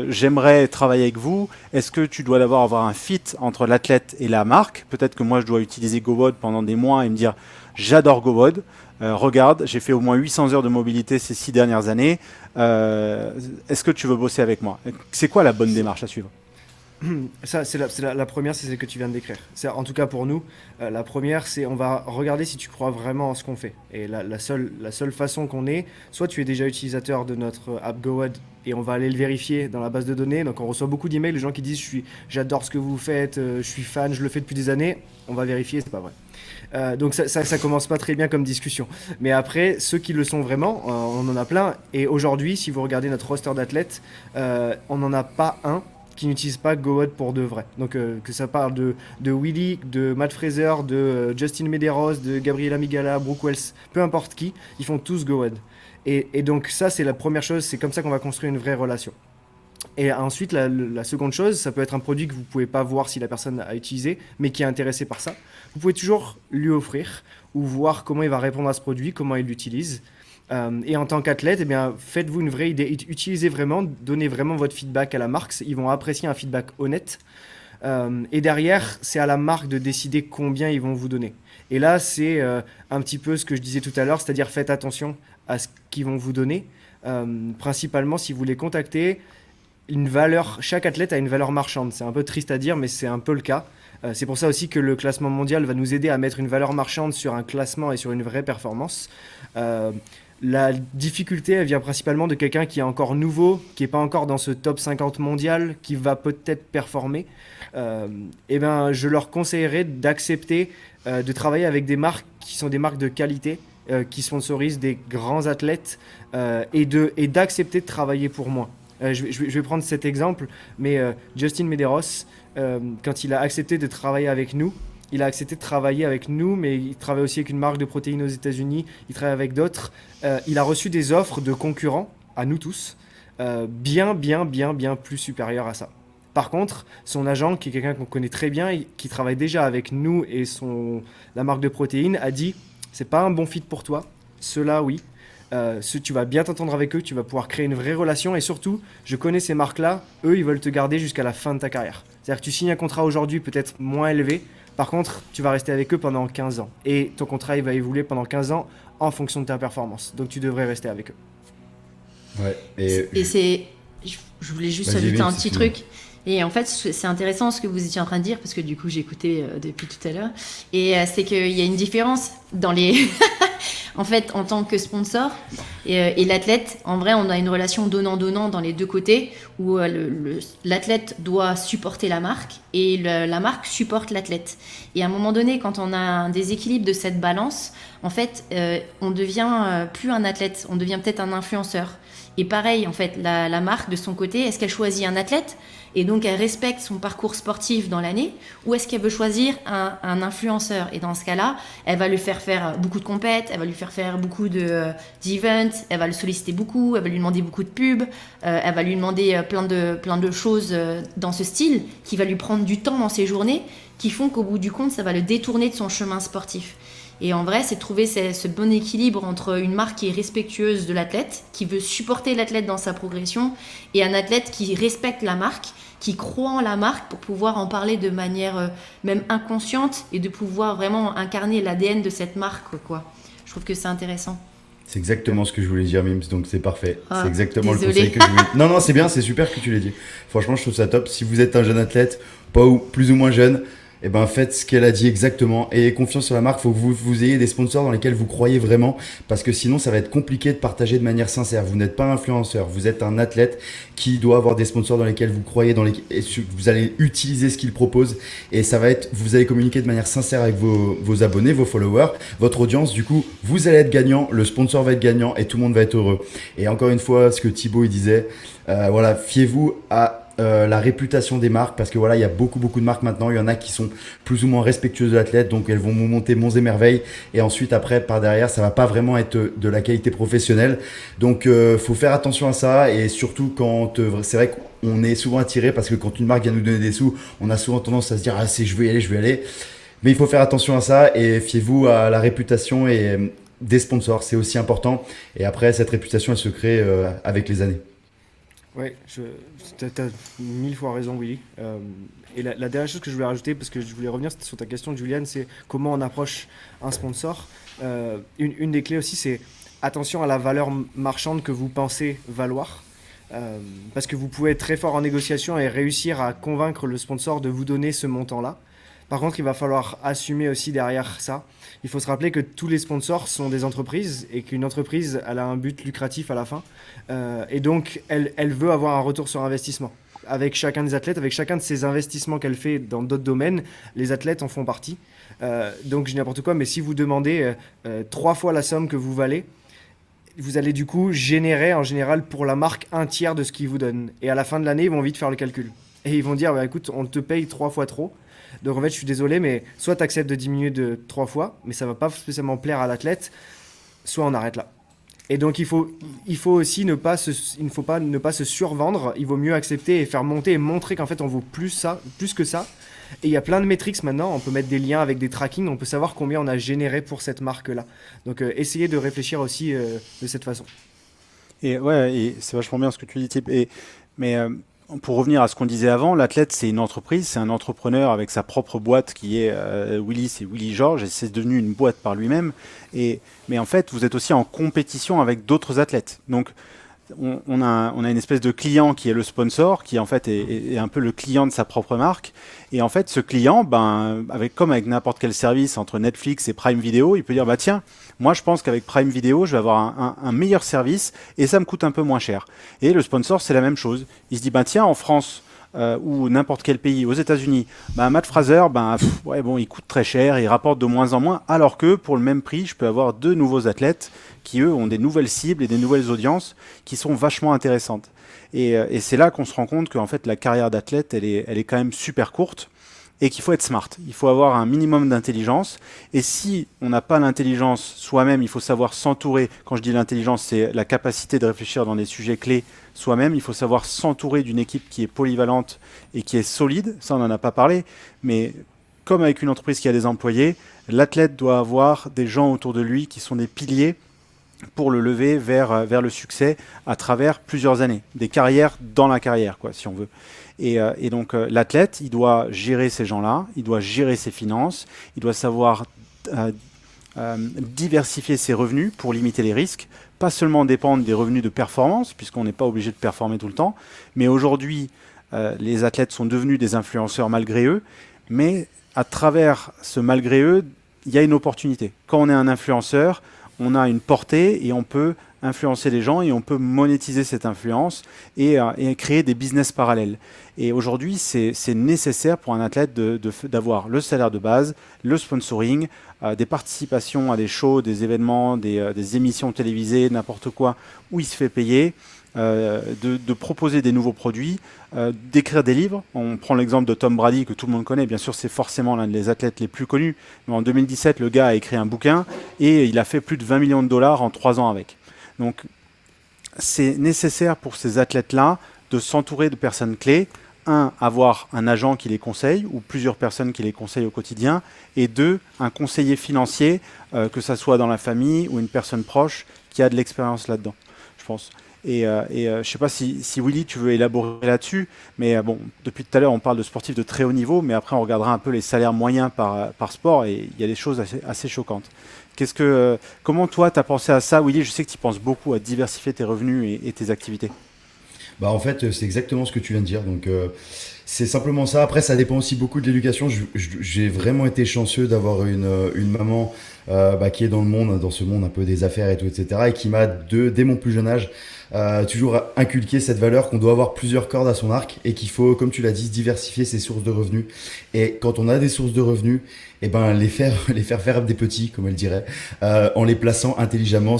j'aimerais travailler avec vous? Est-ce que tu dois d'abord avoir un fit entre l'athlète et la marque? Peut-être que moi, je dois utiliser GoWOD pendant des mois et me dire, j'adore GoWOD. Regarde, j'ai fait au moins 800 heures de mobilité ces 6 dernières années. Est-ce que tu veux bosser avec moi? C'est quoi la bonne démarche à suivre? Ça, la première, c'est celle que tu viens de décrire. En tout cas pour nous, la première, c'est on va regarder si tu crois vraiment en ce qu'on fait. Et la seule façon qu'on ait, soit tu es déjà utilisateur de notre app GoWOD et on va aller le vérifier dans la base de données. Donc on reçoit beaucoup d'emails, les gens qui disent j'adore ce que vous faites, je suis fan, je le fais depuis des années. On va vérifier, c'est pas vrai. Donc ça commence pas très bien comme discussion. Mais après, ceux qui le sont vraiment, on en a plein. Et aujourd'hui, si vous regardez notre roster d'athlètes, on n'en a pas un qui n'utilise pas GoWOD pour de vrai. Donc que ça parle de Willy, de Matt Fraser, de Justin Medeiros, de Gabriela Migala, Brooke Wells, peu importe qui, ils font tous GoWOD. Et donc ça, c'est la première chose, c'est comme ça qu'on va construire une vraie relation. Et ensuite, la seconde chose, ça peut être un produit que vous ne pouvez pas voir si la personne a utilisé, mais qui est intéressé par ça. Vous pouvez toujours lui offrir ou voir comment il va répondre à ce produit, comment il l'utilise. Et en tant qu'athlète, eh bien, faites-vous une vraie idée. Utilisez vraiment, donnez vraiment votre feedback à la marque. Ils vont apprécier un feedback honnête. Et derrière, c'est à la marque de décider combien ils vont vous donner. Et là, c'est un petit peu ce que je disais tout à l'heure, c'est-à-dire faites attention à ce qu'ils vont vous donner. Principalement, si vous les contactez, chaque athlète a une valeur marchande. C'est un peu triste à dire, mais c'est un peu le cas. C'est pour ça aussi que le classement mondial va nous aider à mettre une valeur marchande sur un classement et sur une vraie performance. La difficulté, elle vient principalement de quelqu'un qui est encore nouveau, qui n'est pas encore dans ce top 50 mondial, qui va peut-être performer. Et ben, je leur conseillerais d'accepter de travailler avec des marques qui sont des marques de qualité, qui sponsorisent des grands athlètes et d'accepter de travailler pour moi. Je vais prendre cet exemple, mais Justin Medeiros, quand il a accepté de travailler avec nous, il a accepté de travailler avec nous, mais il travaille aussi avec une marque de protéines aux États-Unis, il travaille avec d'autres. Il a reçu des offres de concurrents, à nous tous, bien plus supérieures à ça. Par contre, son agent, qui est quelqu'un qu'on connaît très bien, qui travaille déjà avec nous et la marque de protéines, a dit « c'est pas un bon fit pour toi, cela oui ». Tu vas bien t'entendre avec eux, tu vas pouvoir créer une vraie relation et surtout, je connais ces marques-là, eux, ils veulent te garder jusqu'à la fin de ta carrière. C'est-à-dire que tu signes un contrat aujourd'hui peut-être moins élevé, par contre, tu vas rester avec eux pendant 15 ans et ton contrat il va évoluer pendant 15 ans en fonction de ta performance. Donc tu devrais rester avec eux. Ouais. Et je voulais juste Vas-y, ajouter un Vince, petit excuse-moi. truc. Et en fait, c'est intéressant ce que vous étiez en train de dire, parce que du coup, j'écoutais depuis tout à l'heure. Et c'est qu'il y a une différence dans les... En fait, en tant que sponsor et l'athlète, en vrai, on a une relation donnant-donnant dans les deux côtés, où l'athlète doit supporter la marque et la marque supporte l'athlète. Et à un moment donné, quand on a un déséquilibre de cette balance, en fait, on devient plus un athlète, on devient peut-être un influenceur. Et pareil, en fait, la marque, de son côté, est-ce qu'elle choisit un athlète et donc elle respecte son parcours sportif dans l'année, ou est-ce qu'elle veut choisir un influenceur? Et dans ce cas-là, elle va lui faire beaucoup de compètes, elle va lui faire beaucoup d'events, elle va le solliciter beaucoup, elle va lui demander beaucoup de pubs, elle va lui demander plein de choses dans ce style, qui va lui prendre du temps dans ses journées, qui font qu'au bout du compte, ça va le détourner de son chemin sportif. Et en vrai, c'est de trouver ce bon équilibre entre une marque qui est respectueuse de l'athlète, qui veut supporter l'athlète dans sa progression, et un athlète qui respecte la marque, qui croit en la marque pour pouvoir en parler de manière même inconsciente et de pouvoir vraiment incarner l'ADN de cette marque, quoi. Je trouve que c'est intéressant. C'est exactement ce que je voulais dire, Mims, donc c'est parfait. Ah, c'est exactement désolée. le conseil que je voulais. Non, c'est bien, c'est super que tu l'aies dit. Franchement, je trouve ça top. Si vous êtes un jeune athlète, plus ou moins jeune, eh ben faites ce qu'elle a dit exactement. Et confiance sur la marque, faut que vous ayez des sponsors dans lesquels vous croyez vraiment, parce que sinon ça va être compliqué de partager de manière sincère. Vous n'êtes pas un influenceur, vous êtes un athlète qui doit avoir des sponsors dans lesquels vous croyez, et vous allez utiliser ce qu'ils proposent, et vous allez communiquer de manière sincère avec vos abonnés, vos followers, votre audience. Du coup, vous allez être gagnant, le sponsor va être gagnant et tout le monde va être heureux. Et encore une fois, ce que Thibaut il disait, voilà, fiez-vous à la réputation des marques, parce que voilà, il y a beaucoup de marques maintenant, il y en a qui sont plus ou moins respectueuses de l'athlète, donc elles vont vous monter monts et merveilles, et ensuite après par derrière ça va pas vraiment être de la qualité professionnelle. Donc faut faire attention à ça, et surtout quand c'est vrai qu'on est souvent attiré, parce que quand une marque vient nous donner des sous, on a souvent tendance à se dire je vais y aller, mais il faut faire attention à ça, et fiez-vous à la réputation des sponsors, c'est aussi important. Et après, cette réputation elle se crée avec les années. Ouais, t'as 1000 fois raison, Willy. Et la dernière chose que je voulais rajouter, parce que je voulais revenir sur ta question, Juliane, c'est comment on approche un sponsor. Une des clés aussi, c'est attention à la valeur marchande que vous pensez valoir. Parce que vous pouvez être très fort en négociation et réussir à convaincre le sponsor de vous donner ce montant-là. Par contre, il va falloir assumer aussi derrière ça. Il faut se rappeler que tous les sponsors sont des entreprises, et qu'une entreprise, elle a un but lucratif à la fin. Et donc, elle veut avoir un retour sur investissement. Avec chacun des athlètes, avec chacun de ces investissements qu'elle fait dans d'autres domaines, les athlètes en font partie. Donc, je dis n'importe quoi, mais si vous demandez 3 fois la somme que vous valez, vous allez du coup générer en général pour la marque un tiers de ce qu'ils vous donnent. Et à la fin de l'année, ils vont vite faire le calcul. Et ils vont dire, écoute, on te paye 3 fois trop. Donc en fait, je suis désolé, mais soit tu acceptes de diminuer de 3 fois, mais ça va pas spécialement plaire à l'athlète, soit on arrête là. Et donc il faut aussi ne pas se survendre, il vaut mieux accepter et faire monter et montrer qu'en fait on vaut plus que ça. Et il y a plein de métriques maintenant, on peut mettre des liens avec des trackings, on peut savoir combien on a généré pour cette marque-là. Donc essayez de réfléchir aussi de cette façon. Et ouais, et c'est vachement bien ce que tu dis, Tip. Mais pour revenir à ce qu'on disait avant, l'athlète, c'est une entreprise, c'est un entrepreneur avec sa propre boîte qui est Willy, c'est Willy Georges, et c'est devenu une boîte par lui-même. Mais en fait, vous êtes aussi en compétition avec d'autres athlètes. Donc, on a une espèce de client qui est le sponsor, qui en fait est un peu le client de sa propre marque. Et en fait, ce client, comme avec n'importe quel service entre Netflix et Prime Video, il peut dire, tiens, moi je pense qu'avec Prime Video, je vais avoir un meilleur service et ça me coûte un peu moins cher. Et le sponsor, c'est la même chose. Il se dit, tiens, en France, ou n'importe quel pays, aux États-Unis, Matt Fraser, il coûte très cher, il rapporte de moins en moins, alors que pour le même prix, je peux avoir 2 nouveaux athlètes qui, eux, ont des nouvelles cibles et des nouvelles audiences qui sont vachement intéressantes. Et c'est là qu'on se rend compte qu'en fait, la carrière d'athlète, elle est quand même super courte, et qu'il faut être smart. Il faut avoir un minimum d'intelligence. Et si on n'a pas l'intelligence soi-même, il faut savoir s'entourer. Quand je dis l'intelligence, c'est la capacité de réfléchir dans des sujets clés soi-même. Il faut savoir s'entourer d'une équipe qui est polyvalente et qui est solide. Ça, on n'en a pas parlé. Mais comme avec une entreprise qui a des employés, l'athlète doit avoir des gens autour de lui qui sont des piliers pour le lever vers le succès à travers plusieurs années, des carrières dans la carrière, quoi, si on veut. Et donc l'athlète, il doit gérer ces gens-là, il doit gérer ses finances, il doit savoir diversifier ses revenus pour limiter les risques, pas seulement dépendre des revenus de performance, puisqu'on n'est pas obligé de performer tout le temps, mais aujourd'hui, les athlètes sont devenus des influenceurs malgré eux, mais à travers ce malgré eux, il y a une opportunité. Quand on est un influenceur, on a une portée et on peut influencer les gens et on peut monétiser cette influence et créer des business parallèles. Et aujourd'hui, c'est nécessaire pour un athlète d'avoir le salaire de base, le sponsoring, des participations à des shows, des événements, des émissions télévisées, n'importe quoi, où il se fait payer, de proposer des nouveaux produits, d'écrire des livres. On prend l'exemple de Tom Brady, que tout le monde connaît. Bien sûr, c'est forcément l'un des athlètes les plus connus. Mais en 2017, le gars a écrit un bouquin et il a fait plus de 20 millions de dollars en 3 ans avec. Donc, c'est nécessaire pour ces athlètes-là de s'entourer de personnes clés. Un, avoir un agent qui les conseille ou plusieurs personnes qui les conseillent au quotidien. Et deux, un conseiller financier, que ça soit dans la famille ou une personne proche qui a de l'expérience là-dedans, je pense. Et je ne sais pas si Willy, tu veux élaborer là-dessus, mais bon, depuis tout à l'heure, on parle de sportifs de très haut niveau, mais après, on regardera un peu les salaires moyens par sport et il y a des choses assez choquantes. Comment toi, tu as pensé à ça, Willy? Je sais que tu penses beaucoup à diversifier tes revenus et tes activités. Bah en fait, c'est exactement ce que tu viens de dire. Donc, c'est simplement ça. Après, ça dépend aussi beaucoup de l'éducation. J'ai vraiment été chanceux d'avoir une maman qui est dans ce monde un peu des affaires et tout, etc. Et qui m'a, dès mon plus jeune âge, toujours inculqué cette valeur qu'on doit avoir plusieurs cordes à son arc et qu'il faut, comme tu l'as dit, diversifier ses sources de revenus. Et quand on a des sources de revenus, eh ben les faire faire des petits, comme elle dirait, en les plaçant intelligemment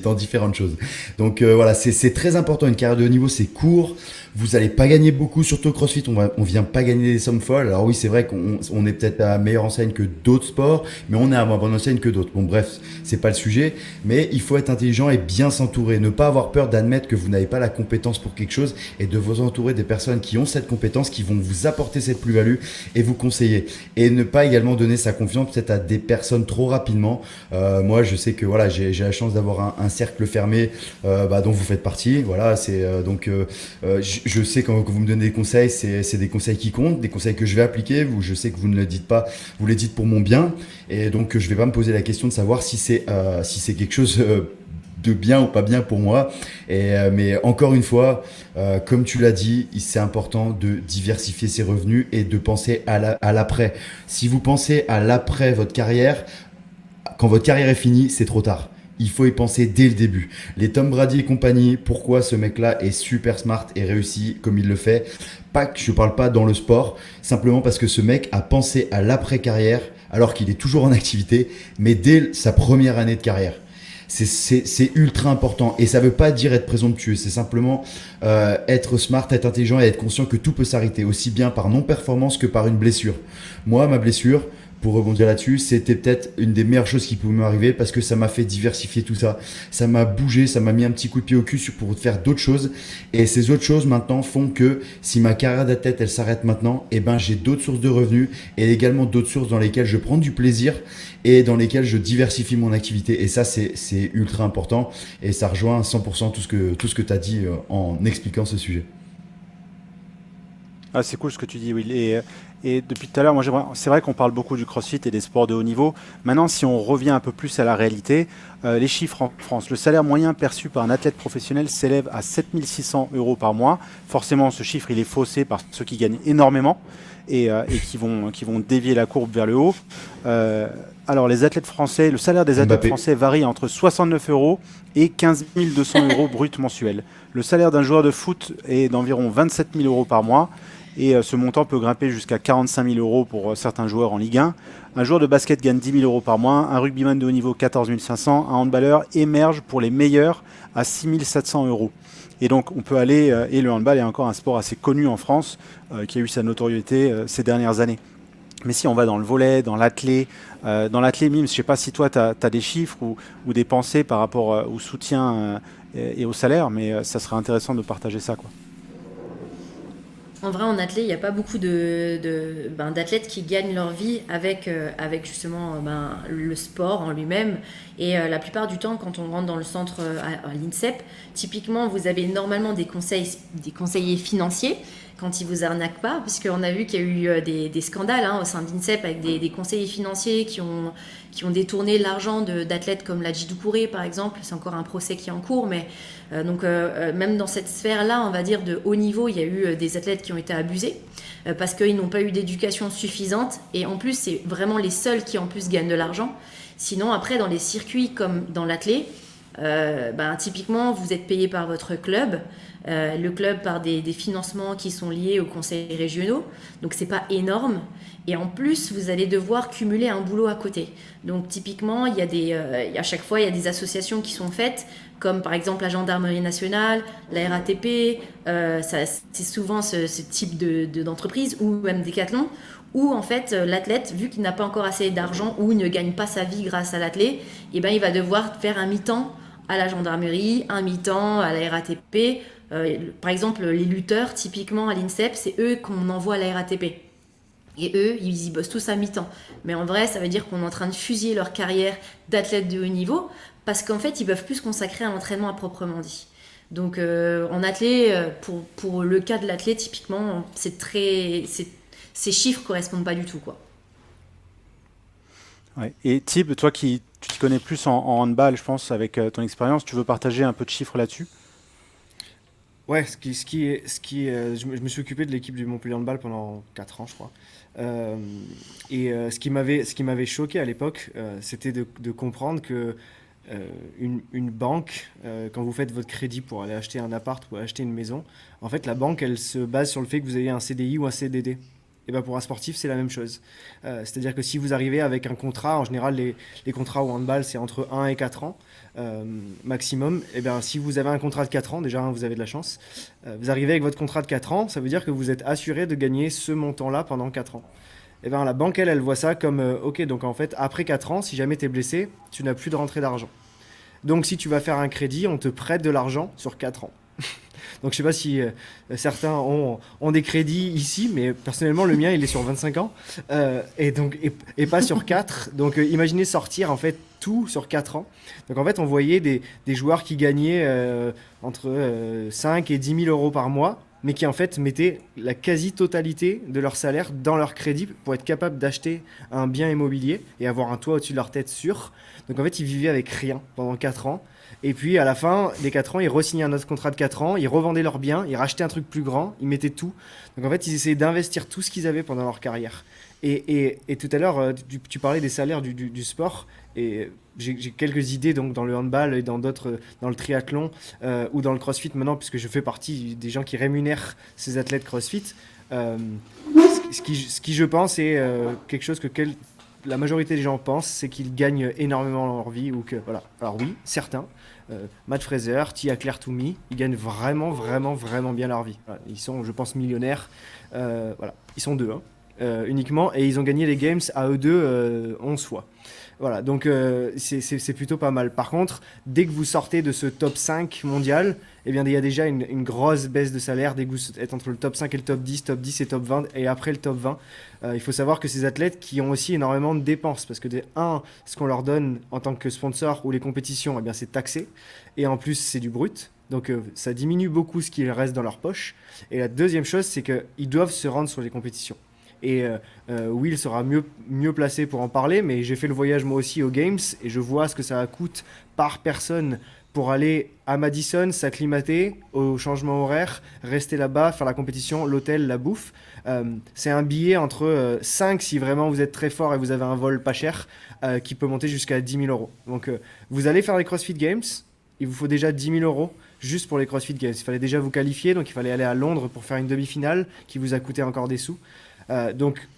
dans différentes choses. Donc voilà, c'est très important. Une carrière de haut niveau, c'est court. Vous allez pas gagner beaucoup, surtout au CrossFit. On vient pas gagner des sommes folles. Alors oui, c'est vrai qu'on est peut-être à meilleure enseigne que d'autres sports, mais on est à moins bonne enseigne que d'autres. Bon, bref, c'est pas le sujet. Mais il faut être intelligent et bien s'entourer. Ne pas avoir peur d'admettre que vous n'avez pas la compétence pour quelque chose et de vous entourer des personnes qui ont cette compétence, qui vont vous apporter cette plus-value et vous conseiller. Et ne pas également donner sa confiance peut-être à des personnes trop rapidement. Moi, je sais que voilà, j'ai la chance d'avoir un cercle fermé dont vous faites partie. Voilà, c'est je sais quand vous me donnez des conseils, c'est des conseils qui comptent, des conseils que je vais appliquer. Je sais que vous ne le dites pas, vous les dites pour mon bien. Et donc, je vais pas me poser la question de savoir si c'est quelque chose de bien ou pas bien pour moi. Mais encore une fois, comme tu l'as dit, c'est important de diversifier ses revenus et de penser à l'après. Si vous pensez à l'après votre carrière, quand votre carrière est finie, c'est trop tard. Il faut y penser dès le début. Les Tom Brady et compagnie, pourquoi ce mec-là est super smart et réussi comme il le fait? Pas que je parle pas dans le sport, simplement parce que ce mec a pensé à l'après-carrière alors qu'il est toujours en activité, mais dès sa première année de carrière. C'est ultra important et ça veut pas dire être présomptueux, c'est simplement être smart, être intelligent et être conscient que tout peut s'arrêter, aussi bien par non-performance que par une blessure. Moi, ma blessure, pour rebondir là-dessus, c'était peut-être une des meilleures choses qui pouvaient m'arriver parce que ça m'a fait diversifier tout ça. Ça m'a bougé, ça m'a mis un petit coup de pied au cul pour faire d'autres choses. Et ces autres choses maintenant font que si ma carrière d'athlète elle s'arrête maintenant, eh ben j'ai d'autres sources de revenus et également d'autres sources dans lesquelles je prends du plaisir et dans lesquelles je diversifie mon activité. Et ça, c'est ultra important et ça rejoint à 100% tout ce que tu as dit en expliquant ce sujet. Ah, c'est cool ce que tu dis, Will. Et depuis tout à l'heure, c'est vrai qu'on parle beaucoup du CrossFit et des sports de haut niveau. Maintenant, si on revient un peu plus à la réalité, les chiffres en France, le salaire moyen perçu par un athlète professionnel s'élève à 7 600 € par mois. Forcément, ce chiffre, il est faussé par ceux qui gagnent énormément et qui vont dévier la courbe vers le haut. Alors, les athlètes français, le salaire des athlètes français varie entre 69 € et 15 200 € brut mensuels. Le salaire d'un joueur de foot est d'environ 27 000 € par mois. Et ce montant peut grimper jusqu'à 45 000 € pour certains joueurs en Ligue 1. Un joueur de basket gagne 10 000 € par mois, un rugbyman de haut niveau 14 500, un handballeur émerge pour les meilleurs à 6 700 €. Et donc on peut aller, et le handball est encore un sport assez connu en France, qui a eu sa notoriété ces dernières années. Mais si on va dans le volley, dans l'athlé, Mime, je ne sais pas si toi tu as des chiffres ou des pensées par rapport au soutien et au salaire, mais ça serait intéressant de partager ça, quoi. En vrai, en athlète, il n'y a pas beaucoup d'athlètes qui gagnent leur vie avec justement le sport en lui-même. Et la plupart du temps, quand on rentre dans le centre à l'INSEP, typiquement, vous avez normalement des conseillers financiers quand ils vous arnaquent pas, puisqu'on a vu qu'il y a eu des scandales au sein de l'INSEP avec des conseillers financiers qui ont détourné l'argent d'athlètes comme Ladji Doucouré, par exemple. C'est encore un procès qui est en cours, mais même dans cette sphère-là, on va dire de haut niveau, il y a eu des athlètes qui ont été abusés parce qu'ils n'ont pas eu d'éducation suffisante. Et en plus, c'est vraiment les seuls qui en plus gagnent de l'argent. Sinon, après, dans les circuits comme dans l'athlé, typiquement, vous êtes payé par votre club. Le club par des financements qui sont liés aux conseils régionaux, donc c'est pas énorme, et en plus vous allez devoir cumuler un boulot à côté. Donc typiquement il y a à chaque fois il y a des associations qui sont faites, comme par exemple la gendarmerie nationale, la RATP, c'est souvent ce type d'entreprise, ou même Decathlon, où en fait l'athlète, vu qu'il n'a pas encore assez d'argent ou ne gagne pas sa vie grâce à l'athlète, il va devoir faire un mi-temps à la gendarmerie, un mi-temps à la RATP. Par exemple, les lutteurs, typiquement à l'INSEP, c'est eux qu'on envoie à la RATP. Et eux, ils y bossent tous à mi-temps. Mais en vrai, ça veut dire qu'on est en train de fusiller leur carrière d'athlète de haut niveau, parce qu'en fait, ils peuvent plus se consacrer à l'entraînement à proprement dit. Donc, en athlète, pour le cas de l'athlète, typiquement, ces chiffres correspondent pas du tout, quoi. Ouais. Et Tib, toi tu t'y connais plus en handball, je pense, avec ton expérience, tu veux partager un peu de chiffres là-dessus? Ouais, je me suis occupé de l'équipe du Montpellier Handball pendant 4 ans, je crois. Ce qui m'avait choqué à l'époque, c'était de comprendre que une banque, quand vous faites votre crédit pour aller acheter un appart ou acheter une maison, en fait, la banque, elle se base sur le fait que vous ayez un CDI ou un CDD. Et ben pour un sportif, c'est la même chose. C'est-à-dire que si vous arrivez avec un contrat, en général, les contrats au handball, c'est entre 1 et 4 ans maximum. Et bien si vous avez un contrat de 4 ans, déjà, vous avez de la chance. Vous arrivez avec votre contrat de 4 ans, ça veut dire que vous êtes assuré de gagner ce montant-là pendant 4 ans. Et bien la banque, elle voit ça comme, ok, donc en fait, après 4 ans, si jamais tu es blessé, tu n'as plus de rentrée d'argent. Donc si tu vas faire un crédit, on te prête de l'argent sur 4 ans. Donc je sais pas si certains ont des crédits ici, mais personnellement le mien il est sur 25 ans et pas sur 4. Donc imaginez sortir en fait tout sur 4 ans. Donc en fait on voyait des joueurs qui gagnaient entre 5 et 10 000 euros par mois, mais qui en fait mettaient la quasi-totalité de leur salaire dans leur crédit pour être capable d'acheter un bien immobilier et avoir un toit au-dessus de leur tête sûr. Donc en fait ils vivaient avec rien pendant 4 ans. Et puis à la fin des 4 ans, ils re-signaient un autre contrat de 4 ans, ils revendaient leurs biens, ils rachetaient un truc plus grand, ils mettaient tout. Donc en fait, ils essayaient d'investir tout ce qu'ils avaient pendant leur carrière. Et tout à l'heure, tu parlais des salaires du sport, et j'ai quelques idées donc, dans le handball et dans d'autres, dans le triathlon ou dans le crossfit maintenant, puisque je fais partie des gens qui rémunèrent ces athlètes crossfit. Ce qui, je pense, est quelque chose que la majorité des gens pensent, c'est qu'ils gagnent énormément dans leur vie, ou que, voilà. Alors oui, certains, Matt Fraser, Tia Claire Toomey, ils gagnent vraiment, vraiment, vraiment bien leur vie. Voilà. Ils sont, je pense, millionnaires. Voilà. Ils sont deux, uniquement, et ils ont gagné les Games à eux deux 11 fois. Voilà, donc c'est plutôt pas mal. Par contre, dès que vous sortez de ce top 5 mondial, eh bien, il y a déjà une grosse baisse de salaire. Dès que vous êtes entre le top 5 et le top 10 et top 20, et après le top 20, il faut savoir que ces athlètes qui ont aussi énormément de dépenses, parce que ce qu'on leur donne en tant que sponsor ou les compétitions, eh bien, c'est taxé, et en plus c'est du brut. Donc ça diminue beaucoup ce qui reste dans leur poche. Et la deuxième chose, c'est qu'ils doivent se rendre sur les compétitions. Et Will sera mieux placé pour en parler, mais j'ai fait le voyage moi aussi aux Games et je vois ce que ça coûte par personne pour aller à Madison, s'acclimater au changement horaire, rester là-bas, faire la compétition, l'hôtel, la bouffe. C'est un billet entre 5 si vraiment vous êtes très fort et vous avez un vol pas cher, qui peut monter jusqu'à 10 000 euros. Donc vous allez faire les CrossFit Games, il vous faut déjà 10 000 euros juste pour les CrossFit Games. Il fallait déjà vous qualifier, donc il fallait aller à Londres pour faire une demi-finale qui vous a coûté encore des sous. Donc,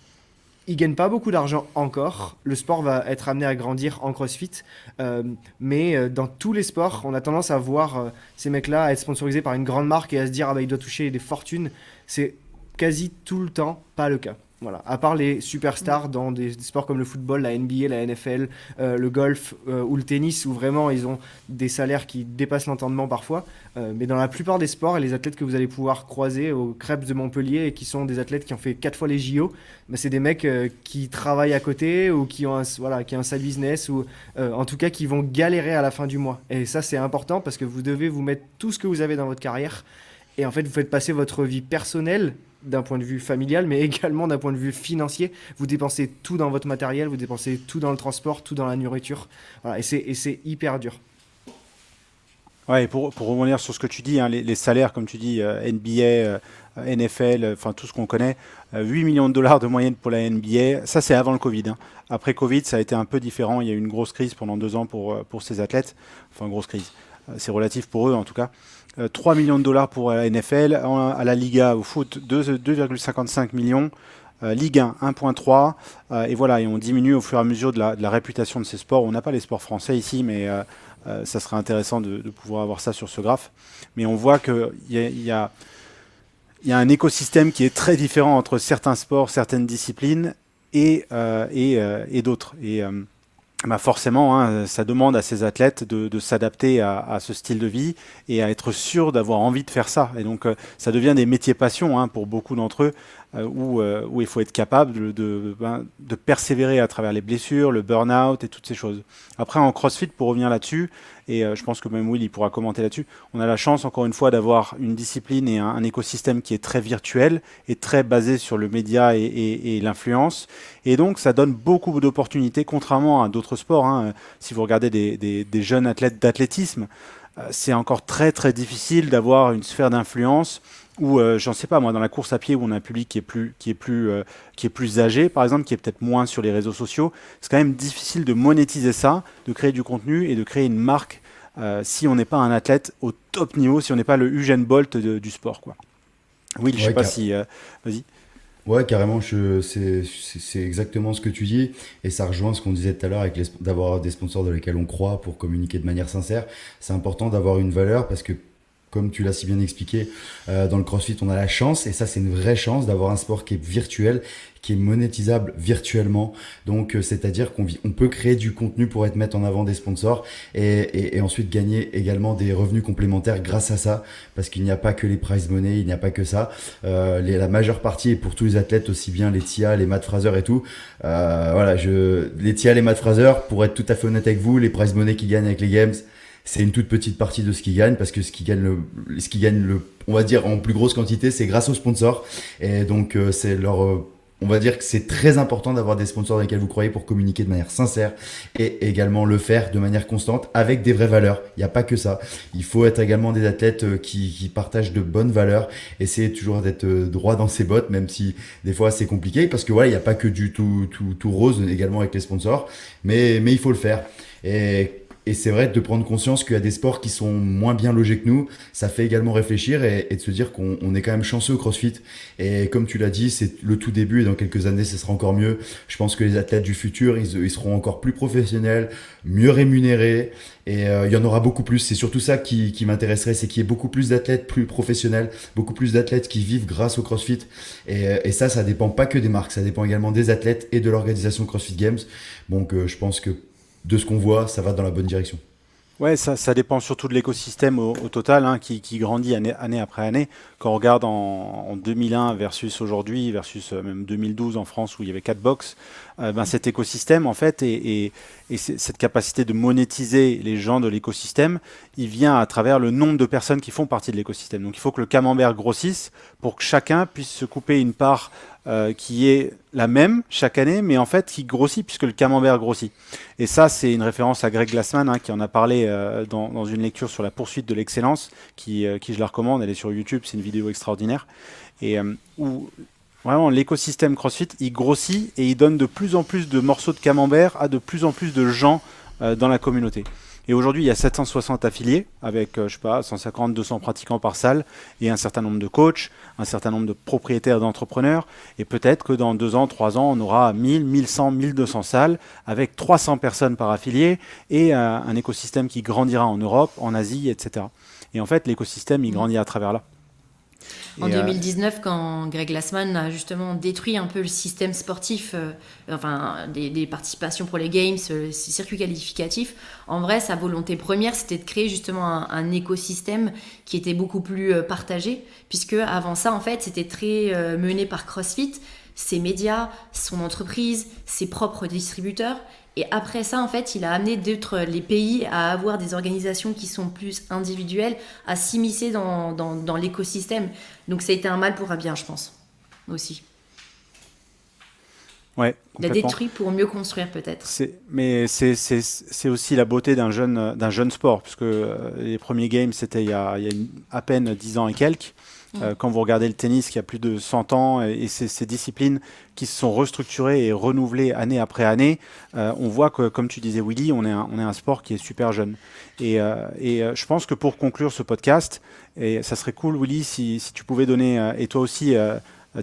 ils ne gagnent pas beaucoup d'argent encore. Le sport va être amené à grandir en CrossFit. Mais dans tous les sports, on a tendance à voir ces mecs-là à être sponsorisés par une grande marque et à se dire il doit toucher des fortunes. C'est quasi tout le temps pas le cas. Voilà. À part les superstars dans des sports comme le football, la NBA, la NFL, le golf ou le tennis, où vraiment ils ont des salaires qui dépassent l'entendement parfois. Mais dans la plupart des sports, et les athlètes que vous allez pouvoir croiser au Krebs de Montpellier et qui sont des athlètes qui ont fait 4 fois les JO, bah, c'est des mecs qui travaillent à côté ou qui ont qui ont un side business ou en tout cas qui vont galérer à la fin du mois. Et ça, c'est important parce que vous devez vous mettre tout ce que vous avez dans votre carrière. Et en fait, vous faites passer votre vie personnelle d'un point de vue familial, mais également d'un point de vue financier. Vous dépensez tout dans votre matériel, vous dépensez tout dans le transport, tout dans la nourriture. Voilà, et c'est hyper dur. Ouais, et pour rebondir sur ce que tu dis, hein, les salaires, comme tu dis, NBA, NFL, enfin tout ce qu'on connaît, 8 millions de dollars de moyenne pour la NBA, ça c'est avant le Covid. Hein. Après Covid, ça a été un peu différent. Il y a eu une grosse crise pendant 2 ans pour ces athlètes. Enfin, grosse crise. C'est relatif pour eux en tout cas. 3 millions de dollars pour la NFL, à la Liga au foot 2,55 millions, Ligue 1 1,3 et voilà, et on diminue au fur et à mesure de la réputation de ces sports. On n'a pas les sports français ici, mais ça serait intéressant de pouvoir avoir ça sur ce graphe. Mais on voit qu'il y a un écosystème qui est très différent entre certains sports, certaines disciplines et d'autres. Et bah forcément, hein, ça demande à ces athlètes de s'adapter à ce style de vie et à être sûr d'avoir envie de faire ça. Et donc, ça devient des métiers passion hein, pour beaucoup d'entre eux, où il faut être capable de persévérer à travers les blessures, le burn-out et toutes ces choses. Après, en CrossFit, pour revenir là-dessus, et je pense que même Will il pourra commenter là-dessus, on a la chance, encore une fois, d'avoir une discipline et un écosystème qui est très virtuel et très basé sur le média et l'influence. Et donc, ça donne beaucoup d'opportunités, contrairement à d'autres sports. Hein. Si vous regardez des jeunes athlètes d'athlétisme, c'est encore très très difficile d'avoir une sphère d'influence où, j'en sais pas moi, dans la course à pied où on a un public qui est plus âgé, par exemple, qui est peut-être moins sur les réseaux sociaux, c'est quand même difficile de monétiser ça, de créer du contenu et de créer une marque si on n'est pas un athlète au top niveau, si on n'est pas le Usain Bolt du sport, quoi. Oui, je sais pas si... vas-y. Ouais, carrément, c'est exactement ce que tu dis, et ça rejoint ce qu'on disait tout à l'heure avec d'avoir des sponsors dans lesquels on croit pour communiquer de manière sincère. C'est important d'avoir une valeur parce que, comme tu l'as si bien expliqué, dans le CrossFit, on a la chance, et ça c'est une vraie chance, d'avoir un sport qui est virtuel, qui est monétisable virtuellement. Donc, c'est-à-dire on peut créer du contenu pour mettre en avant des sponsors et ensuite gagner également des revenus complémentaires grâce à ça, parce qu'il n'y a pas que les prize money, il n'y a pas que ça. La majeure partie est pour tous les athlètes, aussi bien les Tia, les Matt Fraser et tout. Voilà, les Tia, les Matt Fraser, pour être tout à fait honnête avec vous, les prize money qu'ils gagnent avec les games, c'est une toute petite partie de ce qu'ils gagnent, parce que ce qu'ils gagnent on va dire en plus grosse quantité, c'est grâce aux sponsors. Et donc on va dire que c'est très important d'avoir des sponsors dans lesquels vous croyez pour communiquer de manière sincère et également le faire de manière constante avec des vraies valeurs. Il n'y a pas que ça. Il faut être également des athlètes qui partagent de bonnes valeurs. Essayer toujours d'être droit dans ses bottes, même si des fois c'est compliqué, parce que voilà, il n'y a pas que du tout rose également avec les sponsors, mais il faut le faire. Et c'est vrai de prendre conscience qu'il y a des sports qui sont moins bien logés que nous, ça fait également réfléchir et de se dire qu'on est quand même chanceux au CrossFit. Et comme tu l'as dit, c'est le tout début et dans quelques années, ce sera encore mieux. Je pense que les athlètes du futur, ils seront encore plus professionnels, mieux rémunérés et il y en aura beaucoup plus. C'est surtout ça qui m'intéresserait, c'est qu'il y ait beaucoup plus d'athlètes plus professionnels, beaucoup plus d'athlètes qui vivent grâce au CrossFit. Et ça dépend pas que des marques, ça dépend également des athlètes et de l'organisation CrossFit Games. Donc je pense que de ce qu'on voit, ça va dans la bonne direction. Ouais, ça dépend surtout de l'écosystème au total, hein, qui grandit année après année. Quand on regarde en 2001 versus aujourd'hui, versus même 2012 en France où il y avait 4 box, cet écosystème en fait et cette capacité de monétiser les gens de l'écosystème, il vient à travers le nombre de personnes qui font partie de l'écosystème. Donc il faut que le camembert grossisse pour que chacun puisse se couper une part qui est la même chaque année, mais en fait qui grossit puisque le camembert grossit. Et ça, c'est une référence à Greg Glassman qui en a parlé dans une lecture sur la poursuite de l'excellence, qui je la recommande, elle est sur YouTube, c'est une vidéo extraordinaire, et où vraiment l'écosystème CrossFit, il grossit et il donne de plus en plus de morceaux de camembert à de plus en plus de gens dans la communauté. Et aujourd'hui, il y a 760 affiliés avec, je sais pas, 150, 200 pratiquants par salle et un certain nombre de coachs, un certain nombre de propriétaires d'entrepreneurs. Et peut-être que dans 2 ans, 3 ans, on aura 1000, 1100, 1200 salles avec 300 personnes par affilié et un écosystème qui grandira en Europe, en Asie, etc. Et en fait, l'écosystème, il grandit à travers là. En Et, 2019, quand Greg Glassman a justement détruit un peu le système sportif, des participations pour les games, ces circuits qualificatifs, en vrai, sa volonté première, c'était de créer justement un écosystème qui était beaucoup plus partagé, puisque avant ça, en fait, c'était très mené par CrossFit, ses médias, son entreprise, ses propres distributeurs. Et après ça, en fait, il a amené les pays à avoir des organisations qui sont plus individuelles, à s'immiscer dans l'écosystème. Donc ça a été un mal pour un bien, je pense, aussi. ouais, Il a complètement. détruit pour mieux construire, peut-être. Mais c'est aussi la beauté d'un jeune sport, puisque les premiers games, c'était il y a à peine 10 ans et quelques. Quand vous regardez le tennis qui a plus de 100 ans et ces disciplines qui se sont restructurées et renouvelées année après année, on voit que, comme tu disais Willy, on est un sport qui est super jeune. Et je pense que pour conclure ce podcast, et ça serait cool Willy si tu pouvais donner, et toi aussi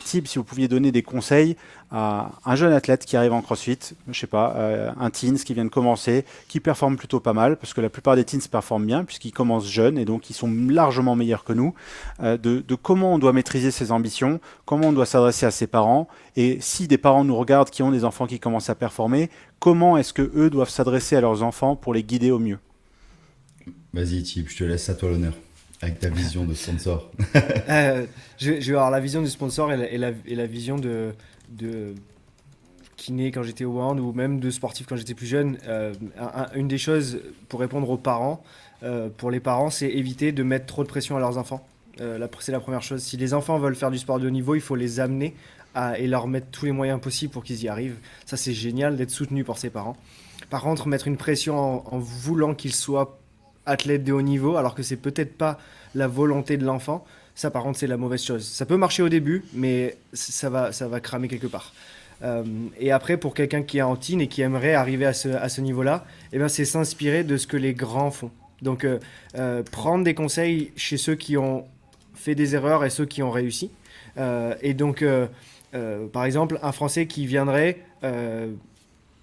Tib, si vous pouviez donner des conseils à un jeune athlète qui arrive en CrossFit, je sais pas, un teens qui vient de commencer, qui performe plutôt pas mal, parce que la plupart des teens performent bien, puisqu'ils commencent jeunes, et donc ils sont largement meilleurs que nous, de comment on doit maîtriser ses ambitions, comment on doit s'adresser à ses parents, et si des parents nous regardent qui ont des enfants qui commencent à performer, comment est-ce que eux doivent s'adresser à leurs enfants pour les guider au mieux? Vas-y, Tip, je te laisse à toi l'honneur. Avec ta vision de sponsor. Je vais avoir la vision du sponsor et la vision de kiné quand j'étais au hand ou même de sportif quand j'étais plus jeune. Une des choses pour répondre aux parents, pour les parents, c'est éviter de mettre trop de pression à leurs enfants. C'est la première chose. Si les enfants veulent faire du sport de haut niveau, il faut les amener et leur mettre tous les moyens possibles pour qu'ils y arrivent. Ça, c'est génial d'être soutenu par ses parents. Par contre, mettre une pression en voulant qu'ils soient athlètes de haut niveau, alors que c'est peut-être pas la volonté de l'enfant, ça par contre c'est la mauvaise chose. Ça peut marcher au début, mais ça va cramer quelque part. Et après, pour quelqu'un qui est en teen et qui aimerait arriver à ce niveau-là, eh ben, c'est s'inspirer de ce que les grands font. Donc prendre des conseils chez ceux qui ont fait des erreurs et ceux qui ont réussi. Et donc, par exemple, un Français qui viendrait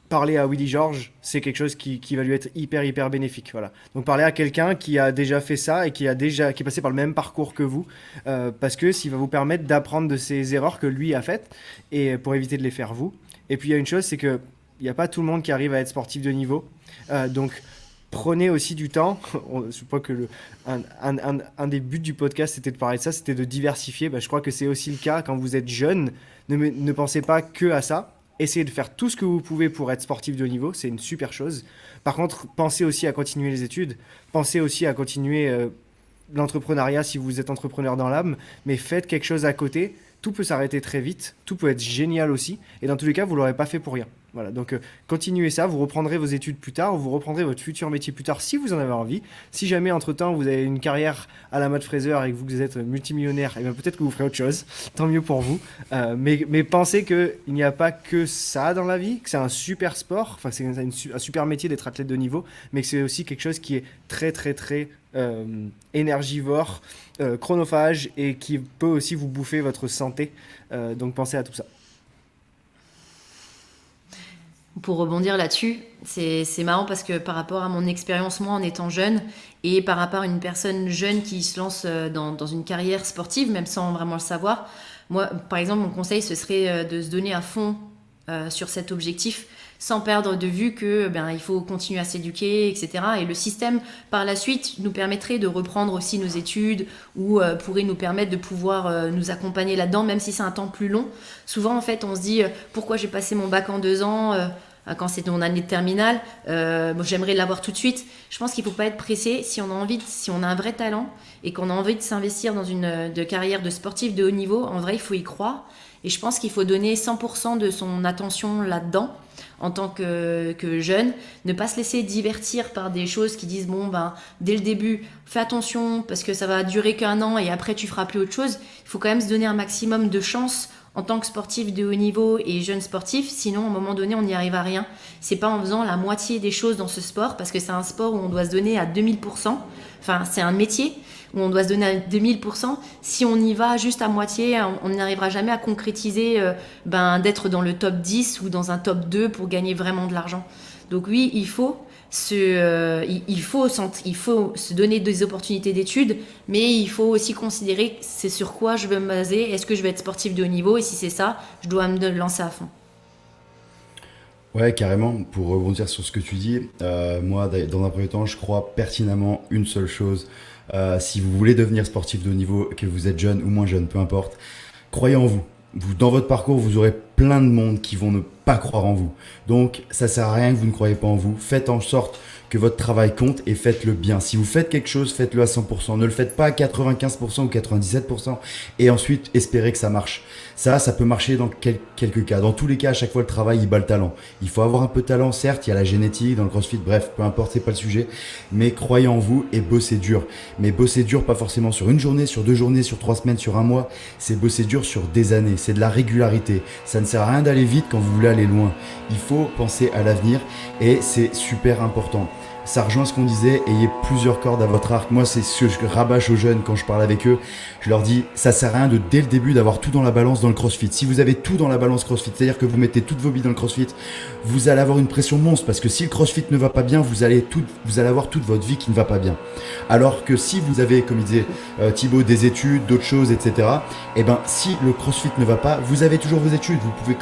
parler à Willy Georges, c'est quelque chose qui va lui être hyper bénéfique. Voilà. Donc parler à quelqu'un qui a déjà fait ça et qui est passé par le même parcours que vous, parce que ça va vous permettre d'apprendre de ces erreurs que lui a faites et pour éviter de les faire vous. Et puis il y a une chose, c'est que il n'y a pas tout le monde qui arrive à être sportif de niveau. Donc prenez aussi du temps. Je crois que un des buts du podcast, c'était de parler de ça, c'était de diversifier. Je crois que c'est aussi le cas quand vous êtes jeune. Ne pensez pas que à ça. Essayez de faire tout ce que vous pouvez pour être sportif de haut niveau, c'est une super chose. Par contre, pensez aussi à continuer les études, pensez aussi à continuer l'entrepreneuriat si vous êtes entrepreneur dans l'âme, mais faites quelque chose à côté. Tout peut s'arrêter très vite, tout peut être génial aussi, et dans tous les cas, vous ne l'aurez pas fait pour rien. Voilà, donc continuez ça, vous reprendrez vos études plus tard, vous reprendrez votre futur métier plus tard si vous en avez envie. Si jamais entre-temps vous avez une carrière à la Matt Fraser et que vous êtes multimillionnaire, et bien peut-être que vous ferez autre chose, tant mieux pour vous. Mais pensez qu'il n'y a pas que ça dans la vie, que c'est un super sport, enfin c'est un super métier d'être athlète de niveau, mais que c'est aussi quelque chose qui est très énergivore, chronophage et qui peut aussi vous bouffer votre santé. Donc pensez à tout ça. Pour rebondir là-dessus, c'est marrant parce que par rapport à mon expérience, moi, en étant jeune, et par rapport à une personne jeune qui se lance dans une carrière sportive, même sans vraiment le savoir, moi, par exemple, mon conseil, ce serait de se donner à fond sur cet objectif, sans perdre de vue que il faut continuer à s'éduquer, etc. Et le système, par la suite, nous permettrait de reprendre aussi nos études ou pourrait nous permettre de pouvoir nous accompagner là-dedans, même si c'est un temps plus long. Souvent, en fait, on se dit pourquoi j'ai passé mon bac en 2 ans quand c'était mon année de terminale, j'aimerais l'avoir tout de suite. Je pense qu'il ne faut pas être pressé si on a un vrai talent et qu'on a envie de s'investir dans une carrière de sportif de haut niveau. En vrai, il faut y croire. Et je pense qu'il faut donner 100% de son attention là-dedans en tant que jeune, ne pas se laisser divertir par des choses qui disent dès le début, fais attention parce que ça va durer qu'1 an et après tu feras plus autre chose. Il faut quand même se donner un maximum de chance en tant que sportif de haut niveau et jeune sportif, sinon à un moment donné on n'y arrive à rien. C'est pas en faisant la moitié des choses dans ce sport, parce que c'est un sport où on doit se donner à 2000%, enfin c'est un métier où on doit se donner à 2000%. Si on y va juste à moitié, on n'arrivera jamais à concrétiser d'être dans le top 10 ou dans un top 2 pour gagner vraiment de l'argent. Donc oui, il faut, il faut se donner des opportunités d'études, mais il faut aussi considérer c'est sur quoi je veux me baser. Est-ce que je vais être sportif de haut niveau? Et si c'est ça, je dois me lancer à fond. Ouais, carrément. Pour rebondir sur ce que tu dis, moi, dans un premier temps, je crois pertinemment une seule chose. Si vous voulez devenir sportif de haut niveau, que vous êtes jeune ou moins jeune, peu importe, croyez en vous. Dans votre parcours, vous aurez plein de monde qui vont ne pas croire en vous. Donc, ça sert à rien que vous ne croyez pas en vous. Faites en sorte que votre travail compte et faites-le bien. Si vous faites quelque chose, faites-le à 100%. Ne le faites pas à 95% ou 97% et ensuite espérez que ça marche. Ça peut marcher dans quelques cas. Dans tous les cas, à chaque fois, le travail, il bat le talent. Il faut avoir un peu de talent, certes, il y a la génétique dans le CrossFit, bref, peu importe, c'est pas le sujet. Mais croyez en vous et bossez dur. Mais bossez dur, pas forcément sur une journée, sur 2 journées, sur 3 semaines, sur un mois. C'est bosser dur sur des années. C'est de la régularité. Ça ne sert à rien d'aller vite quand vous voulez aller loin. Il faut penser à l'avenir et c'est super important. Ça rejoint ce qu'on disait, ayez plusieurs cordes à votre arc. Moi, c'est ce que je rabâche aux jeunes quand je parle avec eux. Je leur dis, ça sert à rien de dès le début d'avoir tout dans la balance dans le CrossFit. Si vous avez tout dans la balance CrossFit, c'est-à-dire que vous mettez toutes vos billes dans le CrossFit, vous allez avoir une pression monstre parce que si le CrossFit ne va pas bien, vous allez avoir toute votre vie qui ne va pas bien. Alors que si vous avez, comme il disait Thibaut, des études, d'autres choses, etc. Et ben, si le CrossFit ne va pas, vous avez toujours vos études. Vous pouvez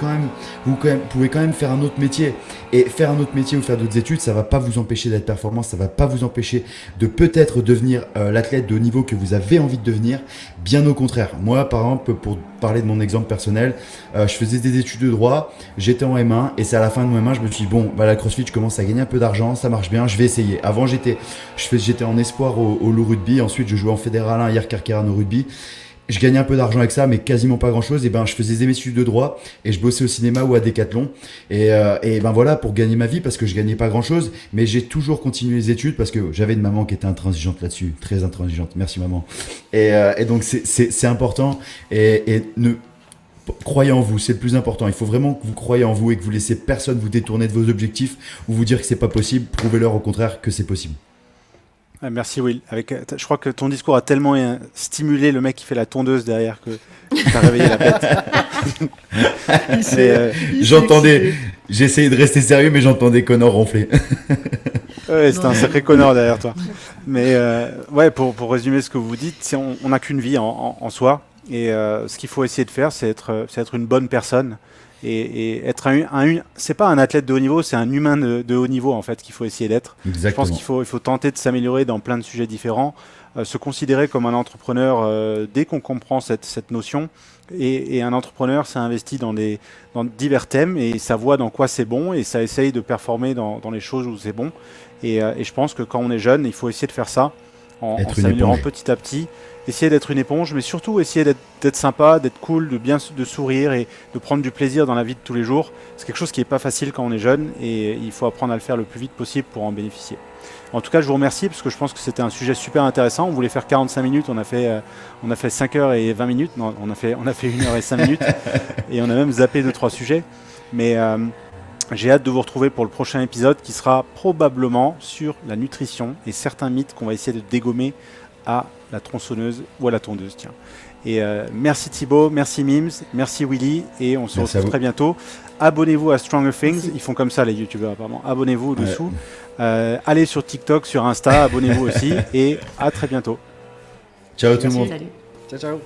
quand même faire un autre métier. Et faire un autre métier ou faire d'autres études, ça va pas vous empêcher d'être performant, ça va pas vous empêcher de peut-être devenir l'athlète de haut niveau que vous avez envie de devenir. Bien au contraire. Moi, par exemple, pour parler de mon exemple personnel, je faisais des études de droit, j'étais en M1 et c'est à la fin de mon M1, je me suis dit bon, la CrossFit, je commence à gagner un peu d'argent, ça marche bien, je vais essayer. Avant, j'étais en espoir au Loup Rugby, ensuite je jouais en fédéral 1 hier Carqueiranne au rugby. Je gagnais un peu d'argent avec ça, mais quasiment pas grand chose. Et ben, je faisais des études de droit et je bossais au cinéma ou à Decathlon. Et ben voilà, pour gagner ma vie, parce que je gagnais pas grand chose, mais j'ai toujours continué les études parce que j'avais une maman qui était intransigeante là-dessus, très intransigeante. Merci maman. Et donc c'est important croyez en vous, c'est le plus important. Il faut vraiment que vous croyez en vous et que vous laissez personne vous détourner de vos objectifs ou vous dire que c'est pas possible. Prouvez-leur au contraire que c'est possible. Merci Will. Je crois que ton discours a tellement stimulé le mec qui fait la tondeuse derrière que t'as réveillé la bête. J'entendais, j'essayais de rester sérieux, mais j'entendais Connor ronfler. Ouais, c'était un sacré Connor derrière toi. Mais ouais, pour résumer ce que vous dites, on n'a qu'une vie en soi. Et ce qu'il faut essayer de faire, c'est être une bonne personne. Et être c'est pas un athlète de haut niveau, c'est un humain de haut niveau en fait qu'il faut essayer d'être. Exactement. Je pense qu'il faut tenter de s'améliorer dans plein de sujets différents, se considérer comme un entrepreneur dès qu'on comprend cette notion. Et un entrepreneur, ça investit dans divers thèmes et ça voit dans quoi c'est bon et ça essaye de performer dans les choses où c'est bon. Et je pense que quand on est jeune, il faut essayer de faire ça en s'améliorant petit à petit. Essayer d'être une éponge, mais surtout essayer d'être sympa, d'être cool, de sourire et de prendre du plaisir dans la vie de tous les jours. C'est quelque chose qui n'est pas facile quand on est jeune et il faut apprendre à le faire le plus vite possible pour en bénéficier. En tout cas, je vous remercie parce que je pense que c'était un sujet super intéressant. On voulait faire 45 minutes, on a fait 5 heures et 20 minutes. Non, on a fait 1 heure et 5 minutes et on a même zappé 2-3 sujets. Mais j'ai hâte de vous retrouver pour le prochain épisode qui sera probablement sur la nutrition et certains mythes qu'on va essayer de dégommer à la tronçonneuse ou à la tondeuse, tiens. Et merci Thibaut, merci Mims, merci Willy, et on se retrouve très bientôt. Abonnez-vous à Stronger Things, merci. Ils font comme ça les youtubeurs apparemment. Abonnez-vous dessous. Allez sur TikTok, sur Insta, abonnez-vous aussi, et à très bientôt. Ciao tout le monde. Salut. Ciao.